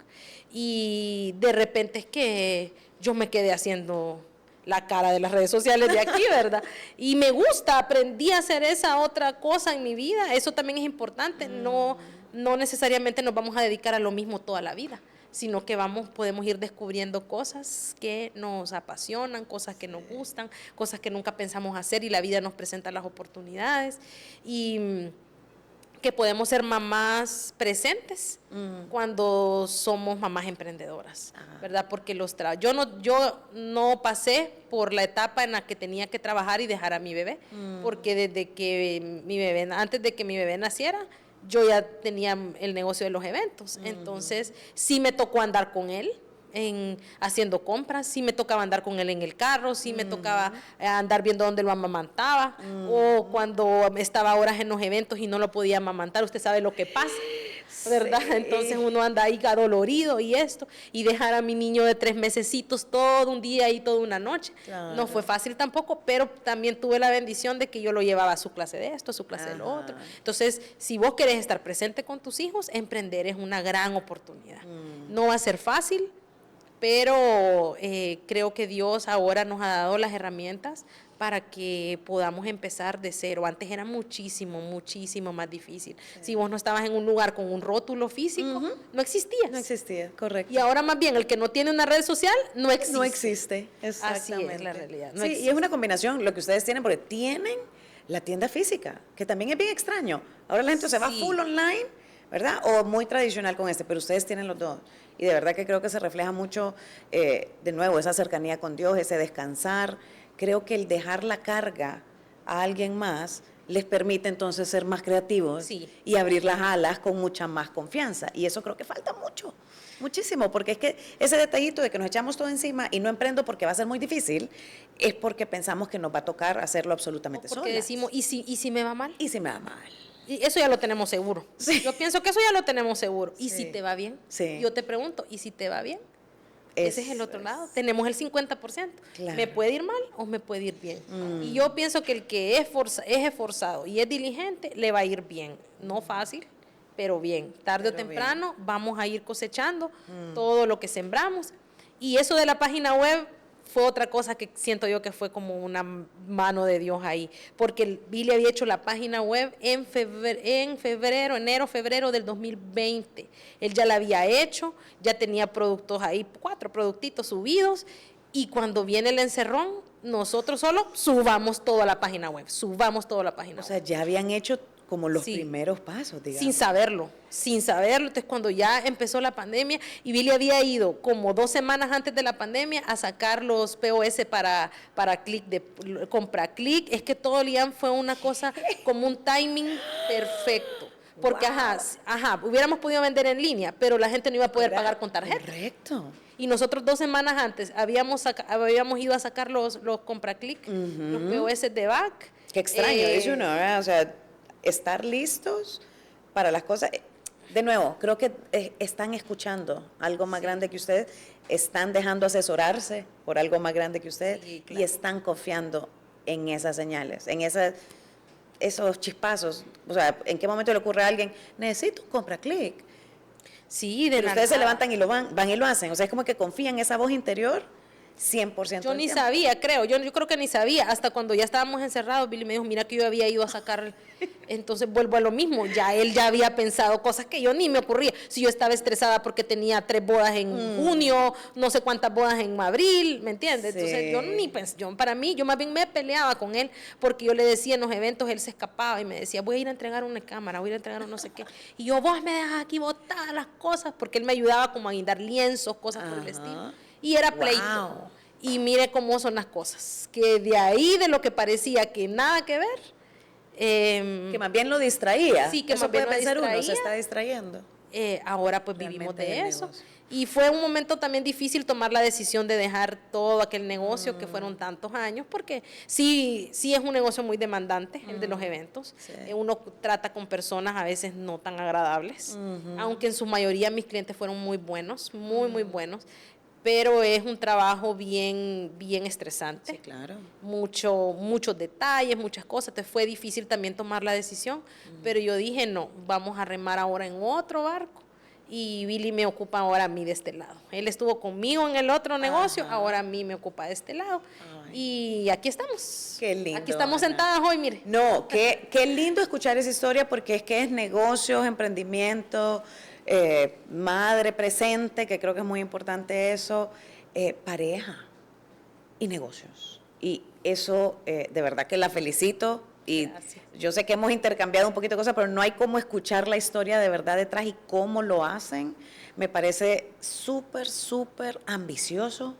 Speaker 2: y de repente es que yo me quedé haciendo la cara de las redes sociales de aquí, ¿verdad? Y me gusta, aprendí a hacer esa otra cosa en mi vida. Eso también es importante. No necesariamente nos vamos a dedicar a lo mismo toda la vida, sino que podemos ir descubriendo cosas que nos apasionan, cosas que nos gustan, cosas que nunca pensamos hacer y la vida nos presenta las oportunidades. Y que podemos ser mamás presentes cuando somos mamás emprendedoras, ¿verdad? Porque yo no pasé por la etapa en la que tenía que trabajar y dejar a mi bebé, porque antes de que mi bebé naciera, yo ya tenía el negocio de los eventos. Entonces, sí me tocó andar con él, haciendo compras, sí me tocaba andar con él en el carro, sí me tocaba andar viendo dónde lo amamantaba, o cuando estaba horas en los eventos y no lo podía amamantar, usted sabe lo que pasa, ¿verdad? Sí. Entonces uno anda ahí adolorido y dejar a mi niño de 3 mesecitos todo un día y toda una noche. Claro. No fue fácil tampoco, pero también tuve la bendición de que yo lo llevaba a su clase de esto, a su clase de lo otro. Entonces, si vos querés estar presente con tus hijos, emprender es una gran oportunidad. No va a ser fácil, pero creo que Dios ahora nos ha dado las herramientas para que podamos empezar de cero. Antes era muchísimo más difícil. Sí. Si vos no estabas en un lugar con un rótulo físico, no existías.
Speaker 1: No existía, correcto.
Speaker 2: Y ahora más bien, el que no tiene una red social, no existe.
Speaker 1: No existe, exactamente.
Speaker 2: Así es la realidad.
Speaker 1: No existe. Y es una combinación, lo que ustedes tienen, porque tienen la tienda física, que también es bien extraño. Ahora la gente se va full online, ¿verdad? O muy tradicional con este, pero ustedes tienen los dos. Y de verdad que creo que se refleja mucho, de nuevo, esa cercanía con Dios, ese descansar. Creo que el dejar la carga a alguien más les permite entonces ser más creativos
Speaker 2: Sí.
Speaker 1: y abrir las alas con mucha más confianza. Y eso creo que falta mucho, muchísimo, porque es que ese detallito de que nos echamos todo encima y no emprendo porque va a ser muy difícil, es porque pensamos que nos va a tocar hacerlo absolutamente solas.
Speaker 2: Porque decimos, ¿y si me va mal?
Speaker 1: Y si me va mal.
Speaker 2: Y eso ya lo tenemos seguro.
Speaker 1: Sí.
Speaker 2: Yo pienso que eso ya lo tenemos seguro. ¿Y
Speaker 1: Sí.
Speaker 2: si te va bien?
Speaker 1: Sí.
Speaker 2: Yo te pregunto, ¿y si te va bien? Ese es el otro lado. Tenemos el 50%.
Speaker 1: Claro.
Speaker 2: ¿Me puede ir mal o me puede ir bien? Y yo pienso que el que es esforzado y es diligente, le va a ir bien. No fácil, pero bien. Tarde o temprano vamos a ir cosechando todo lo que sembramos. Y eso de la página web fue otra cosa que siento yo que fue como una mano de Dios ahí, porque Billy había hecho la página web en enero, febrero del 2020. Él ya la había hecho, ya tenía productos ahí, 4 productitos subidos, y cuando viene el encerrón, nosotros solo subamos toda la página web,
Speaker 1: O sea, ya habían hecho como los
Speaker 2: Sí.
Speaker 1: primeros pasos, digamos.
Speaker 2: Sin saberlo. Entonces, cuando ya empezó la pandemia, y Billy había ido como 2 semanas antes de la pandemia a sacar los POS para clic, de compra clic, es que todo Lian fue una cosa como un timing perfecto. Porque,
Speaker 1: Wow.
Speaker 2: hubiéramos podido vender en línea, pero la gente no iba a poder pagar con tarjeta.
Speaker 1: Correcto.
Speaker 2: Y nosotros 2 semanas antes habíamos ido a sacar los compra clic, los POS de back.
Speaker 1: Qué extraño, dice uno, ¿verdad? O sea, estar listos para las cosas. De nuevo, creo que están escuchando algo más grande que ustedes, están dejando asesorarse por algo más grande que ustedes
Speaker 2: Sí, claro.
Speaker 1: y están confiando en esas señales, en esos chispazos. O sea, ¿en qué momento le ocurre a alguien, necesito un compra clic?
Speaker 2: Sí, de
Speaker 1: Pero ustedes se
Speaker 2: nada.
Speaker 1: levantan y van y lo hacen. O sea, es como que confían en esa voz interior 100%
Speaker 2: Yo
Speaker 1: del
Speaker 2: ni
Speaker 1: tiempo.
Speaker 2: sabía, creo, yo creo que ni sabía, hasta cuando ya estábamos encerrados, Billy me dijo, mira que yo había ido a sacar, entonces vuelvo a lo mismo, él ya había pensado cosas que yo ni me ocurría, si yo estaba estresada porque tenía 3 bodas en junio, no sé cuántas bodas en abril, ¿me entiendes?
Speaker 1: Sí.
Speaker 2: Entonces yo ni pensé, para mí, yo más bien me peleaba con él, porque yo le decía en los eventos, él se escapaba y me decía, voy a ir a entregar una cámara, voy a ir a entregar un no sé qué, y yo, vos me dejas aquí botar las cosas, porque él me ayudaba como a guindar lienzos, cosas por el estilo, y era pleito.
Speaker 1: Wow.
Speaker 2: Y mire cómo son las cosas, que de ahí de lo que parecía que nada que ver,
Speaker 1: Que más bien lo distraía.
Speaker 2: Sí, que
Speaker 1: Eso
Speaker 2: más bien
Speaker 1: puede
Speaker 2: lo
Speaker 1: pensar uno, se
Speaker 2: distraía.
Speaker 1: está distrayendo.
Speaker 2: ahora pues
Speaker 1: Realmente
Speaker 2: vivimos
Speaker 1: es
Speaker 2: de
Speaker 1: el
Speaker 2: eso.
Speaker 1: negocio.
Speaker 2: Y fue un momento también difícil tomar la decisión de dejar todo aquel negocio que fueron tantos años, porque sí es un negocio muy demandante, el de los eventos.
Speaker 1: Sí.
Speaker 2: Uno trata con personas a veces no tan agradables, aunque en su mayoría mis clientes fueron muy buenos, muy buenos. Pero es un trabajo bien estresante.
Speaker 1: Sí, claro.
Speaker 2: Muchos detalles, muchas cosas. Te fue difícil también tomar la decisión, pero yo dije, no, vamos a remar ahora en otro barco y Billy me ocupa ahora a mí de este lado. Él estuvo conmigo en el otro negocio, ahora a mí me ocupa de este lado. Y aquí estamos.
Speaker 1: Qué lindo,
Speaker 2: Aquí estamos
Speaker 1: Ana.
Speaker 2: sentadas hoy, mire.
Speaker 1: No, qué lindo escuchar esa historia porque es que es negocios, emprendimiento, madre presente, que creo que es muy importante eso, pareja y negocios. Y eso, de verdad que la felicito. Y
Speaker 2: Gracias.
Speaker 1: yo sé que hemos intercambiado un poquito de cosas, pero no hay cómo escuchar la historia de verdad detrás y cómo lo hacen. Me parece súper ambicioso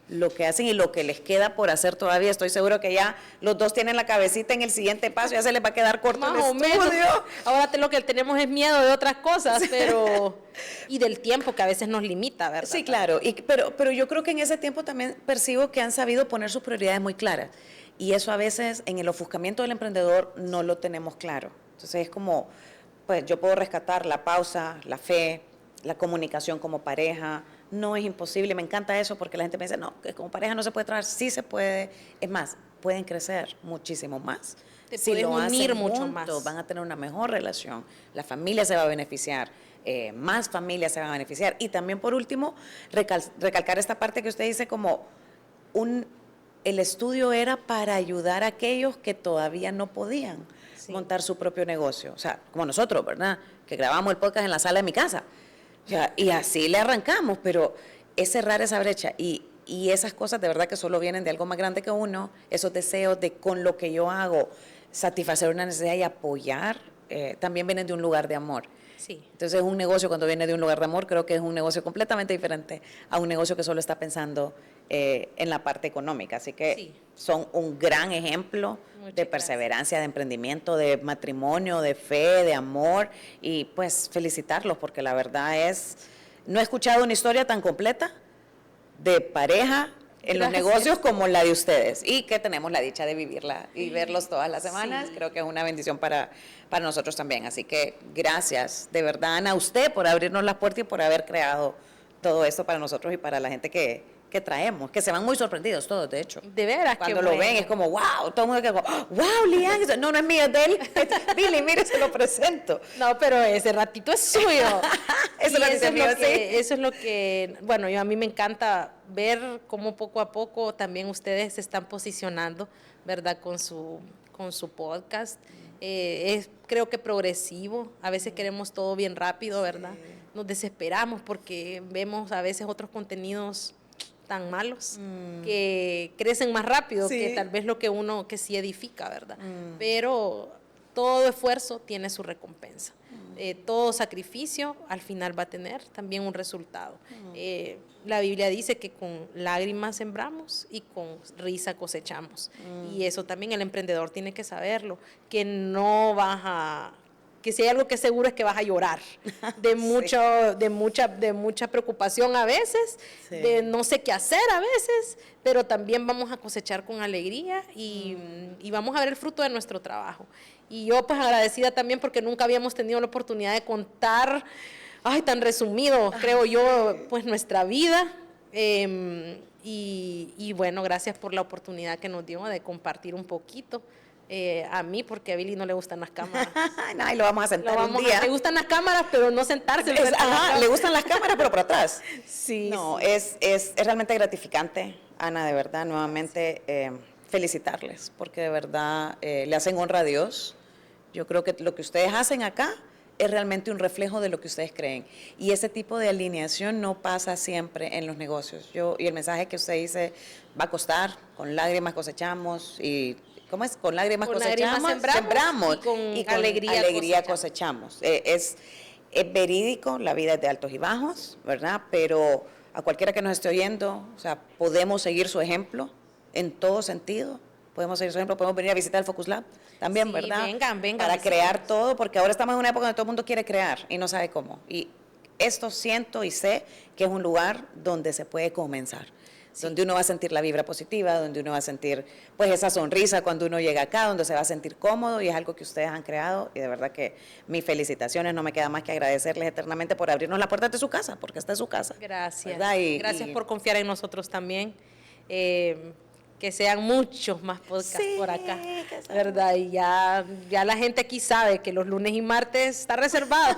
Speaker 1: lo que hacen y lo que les queda por hacer todavía. Estoy seguro que ya los dos tienen la cabecita en el siguiente paso, ya se les va a quedar corto
Speaker 2: Más
Speaker 1: el
Speaker 2: o menos.
Speaker 1: estudio.
Speaker 2: Ahora lo que tenemos es miedo de otras cosas, pero y del tiempo que a veces nos limita, ¿verdad?
Speaker 1: Sí, claro, pero yo creo que en ese tiempo también percibo que han sabido poner sus prioridades muy claras y eso a veces en el ofuscamiento del emprendedor no lo tenemos claro. Entonces es como, pues yo puedo rescatar la pausa, la fe, la comunicación como pareja. No es imposible, me encanta eso porque la gente me dice, no, que como pareja no se puede trabajar, sí se puede, es más, pueden crecer muchísimo más.
Speaker 2: Te
Speaker 1: Si
Speaker 2: puedes
Speaker 1: lo
Speaker 2: unir
Speaker 1: hacen
Speaker 2: mucho
Speaker 1: juntos,
Speaker 2: más.
Speaker 1: van a tener una mejor relación, la familia se va a beneficiar, más familias se van a beneficiar. Y también por último, recalcar esta parte que usted dice como el estudio era para ayudar a aquellos que todavía no podían montar su propio negocio. O sea, como nosotros, ¿verdad? Que grabamos el podcast en la sala de mi casa. O sea, y así le arrancamos, pero es cerrar esa brecha y esas cosas de verdad que solo vienen de algo más grande que uno, esos deseos de con lo que yo hago satisfacer una necesidad y apoyar también vienen de un lugar de amor.
Speaker 2: Sí.
Speaker 1: Entonces, un negocio cuando viene de un lugar de amor, creo que es un negocio completamente diferente a un negocio que solo está pensando en la parte económica. Así que
Speaker 2: Sí.
Speaker 1: son un gran ejemplo
Speaker 2: Muchas
Speaker 1: de perseverancia, de emprendimiento, de matrimonio, de fe, de amor, y pues felicitarlos, porque la verdad es, no he escuchado una historia tan completa de pareja en los
Speaker 2: Gracias.
Speaker 1: negocios como la de ustedes, y que tenemos la dicha de vivirla y verlos todas las semanas.
Speaker 2: Sí.
Speaker 1: Creo que es una bendición para nosotros también. Así que gracias de verdad, Ana, a usted por abrirnos las puertas y por haber creado todo esto para nosotros y para la gente que traemos, que se van muy sorprendidos todos, de hecho.
Speaker 2: De veras,
Speaker 1: Cuando
Speaker 2: qué
Speaker 1: lo
Speaker 2: bueno.
Speaker 1: ven es como, wow, todo el mundo queda como, wow, Lian, no es mío, es de él. Billy, mire, se lo presento.
Speaker 2: No, pero ese ratito es suyo.
Speaker 1: Eso
Speaker 2: Y
Speaker 1: es lo que mío, sí.
Speaker 2: eso es lo que, bueno, a mí me encanta ver cómo poco a poco también ustedes se están posicionando, ¿verdad? Con su podcast. Es, creo que progresivo. A veces queremos todo bien rápido, ¿verdad? Nos desesperamos porque vemos a veces otros contenidos tan malos que crecen más rápido que tal vez lo que uno que sí edifica, ¿verdad? Pero todo esfuerzo tiene su recompensa. Todo sacrificio al final va a tener también un resultado. La Biblia dice que con lágrimas sembramos y con risa cosechamos. Y eso también el emprendedor tiene que saberlo, que no vas a... que si hay algo que es seguro es que vas a llorar de mucha preocupación a veces, de no sé qué hacer a veces, pero también vamos a cosechar con alegría y vamos a ver el fruto de nuestro trabajo. Y yo pues agradecida también porque nunca habíamos tenido la oportunidad de contar, tan resumido, creo yo, pues nuestra vida. Y bueno, gracias por la oportunidad que nos dio de compartir un poquito. A mí, porque a Billy no le gustan las cámaras.
Speaker 1: No, y lo vamos a sentar un día.
Speaker 2: Le gustan las cámaras, pero no sentarse.
Speaker 1: Le gustan las cámaras, pero por atrás.
Speaker 2: Sí.
Speaker 1: No,
Speaker 2: sí.
Speaker 1: Es realmente gratificante, Ana, de verdad, nuevamente felicitarles, porque de verdad le hacen honra a Dios. Yo creo que lo que ustedes hacen acá es realmente un reflejo de lo que ustedes creen. Y ese tipo de alineación no pasa siempre en los negocios. Y el mensaje que usted dice, va a costar, con lágrimas cosechamos, y ¿cómo es? Con lágrimas cosechamos, sembramos
Speaker 2: y con alegría
Speaker 1: cosechamos. Es verídico, la vida es de altos y bajos, ¿verdad? Pero a cualquiera que nos esté oyendo, o sea, podemos seguir su ejemplo en todo sentido. Podemos seguir su ejemplo, podemos venir a visitar el Focus Lab también,
Speaker 2: Sí,
Speaker 1: ¿verdad?
Speaker 2: vengan.
Speaker 1: Para crear todo, porque ahora estamos en una época donde todo el mundo quiere crear y no sabe cómo. Y esto siento y sé que es un lugar donde se puede comenzar. Donde uno va a sentir la vibra positiva, donde uno va a sentir pues esa sonrisa cuando uno llega acá, donde se va a sentir cómodo, y es algo que ustedes han creado, y de verdad que mis felicitaciones, no me queda más que agradecerles eternamente por abrirnos la puerta de su casa, porque esta es su casa.
Speaker 2: Gracias. Gracias
Speaker 1: Y
Speaker 2: por confiar en nosotros también. Que sean muchos más podcasts por acá, ¿verdad? Y ya la gente aquí sabe que los lunes y martes está reservado,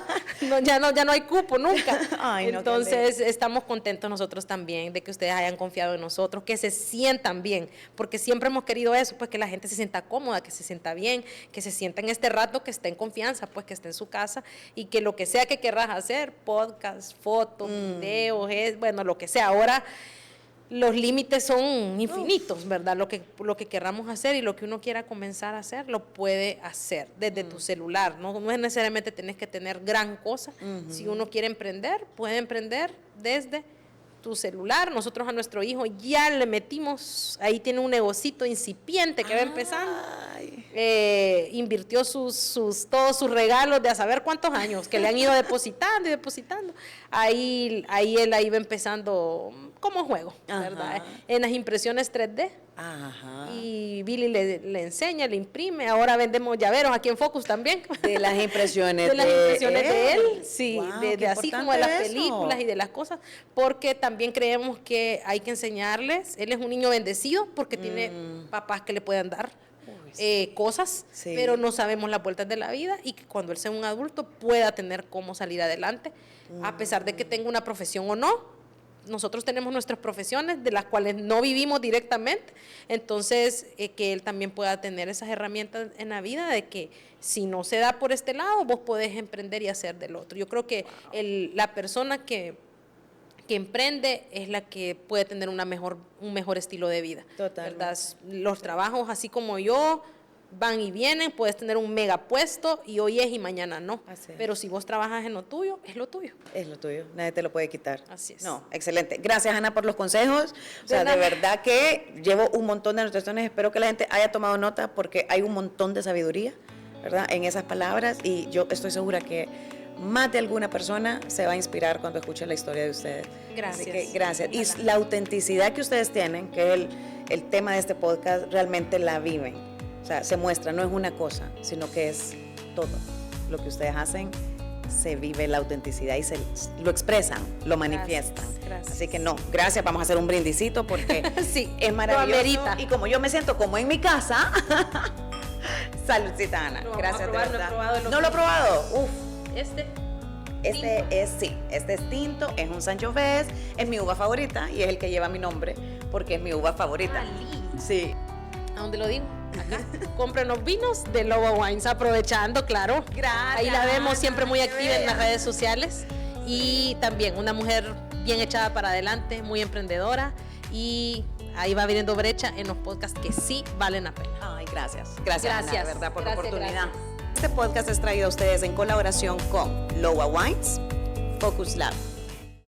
Speaker 2: ya no hay cupo nunca. Entonces estamos contentos nosotros también de que ustedes hayan confiado en nosotros, que se sientan bien, porque siempre hemos querido eso, pues que la gente se sienta cómoda, que se sienta bien, que se sienta en este rato, que esté en confianza, pues que esté en su casa, y que lo que sea que querrás hacer, podcast, fotos, videos, bueno, lo que sea. Ahora los límites son infinitos, ¿verdad? Lo que querramos hacer y lo que uno quiera comenzar a hacer, lo puede hacer desde tu celular, ¿no? No es necesariamente tenés que tener gran cosa. Si uno quiere emprender, puede emprender desde tu celular. Nosotros a nuestro hijo ya le metimos, ahí tiene un negocito incipiente que va empezando. Invirtió todos sus regalos de a saber cuántos años, que le han ido depositando y depositando. Ahí él va empezando como juego, ¿verdad? En las impresiones 3D. Y Billy le enseña, le imprime. Ahora vendemos llaveros aquí en Focus también.
Speaker 1: De las impresiones
Speaker 2: de él. Sí,
Speaker 1: wow,
Speaker 2: de así como de las películas y de las cosas. Porque también creemos que hay que enseñarles. Él es un niño bendecido porque tiene papás que le puedan dar cosas, pero no sabemos las vueltas de la vida, y que cuando él sea un adulto pueda tener cómo salir adelante, a pesar de que tenga una profesión o no. Nosotros tenemos nuestras profesiones de las cuales no vivimos directamente, entonces que él también pueda tener esas herramientas en la vida, de que si no se da por este lado, vos podés emprender y hacer del otro. Yo creo que la persona que emprende es la que puede tener un mejor estilo de vida.
Speaker 1: Totalmente.
Speaker 2: ¿Verdad? Los trabajos, así como yo, van y vienen, puedes tener un mega puesto y hoy es y mañana no.
Speaker 1: Así es.
Speaker 2: Pero si vos trabajas en lo tuyo, es lo tuyo.
Speaker 1: Es lo tuyo, nadie te lo puede quitar.
Speaker 2: Así es.
Speaker 1: No, excelente. Gracias, Ana, por los consejos. O sea, de verdad que llevo un montón de anotaciones. Espero que la gente haya tomado nota porque hay un montón de sabiduría, ¿verdad?, en esas palabras, y yo estoy segura que más de alguna persona se va a inspirar cuando escuche la historia de ustedes.
Speaker 2: Gracias.
Speaker 1: Así que gracias. Y la autenticidad que ustedes tienen, que es el tema de este podcast, realmente la viven. O sea, se muestra, no es una cosa, sino que es todo. Lo que ustedes hacen, se vive la autenticidad y lo expresan, lo manifiestan.
Speaker 2: Gracias.
Speaker 1: Así que no, gracias, vamos a hacer un brindisito porque
Speaker 2: Sí,
Speaker 1: es maravilloso.
Speaker 2: lo amerita.
Speaker 1: Y como yo me siento como en mi casa, saludcita, Ana.
Speaker 2: Lo vamos
Speaker 1: Gracias,
Speaker 2: a probar,
Speaker 1: de verdad.
Speaker 2: no he probado el
Speaker 1: ¿No lo he probado? Uf.
Speaker 2: Este
Speaker 1: Este es tinto, es un Sangiovese, es mi uva favorita y es el que lleva mi nombre porque es mi uva favorita. Sí.
Speaker 2: ¿A dónde lo digo? Acá. Compren los vinos de Loba Wines, aprovechando, claro.
Speaker 1: Gracias.
Speaker 2: Ahí la vemos siempre muy
Speaker 1: Qué
Speaker 2: activa en las
Speaker 1: bella.
Speaker 2: redes sociales. Y también una mujer bien echada para adelante, muy emprendedora. Y ahí va abriendo brecha en los podcasts que sí valen la pena.
Speaker 1: Ay, gracias. Gracias, Ana, de
Speaker 2: Gracias.
Speaker 1: verdad, por
Speaker 2: Gracias,
Speaker 1: la oportunidad.
Speaker 2: gracias.
Speaker 1: Este podcast es traído a ustedes en colaboración con Lowa Wines, Focus Lab.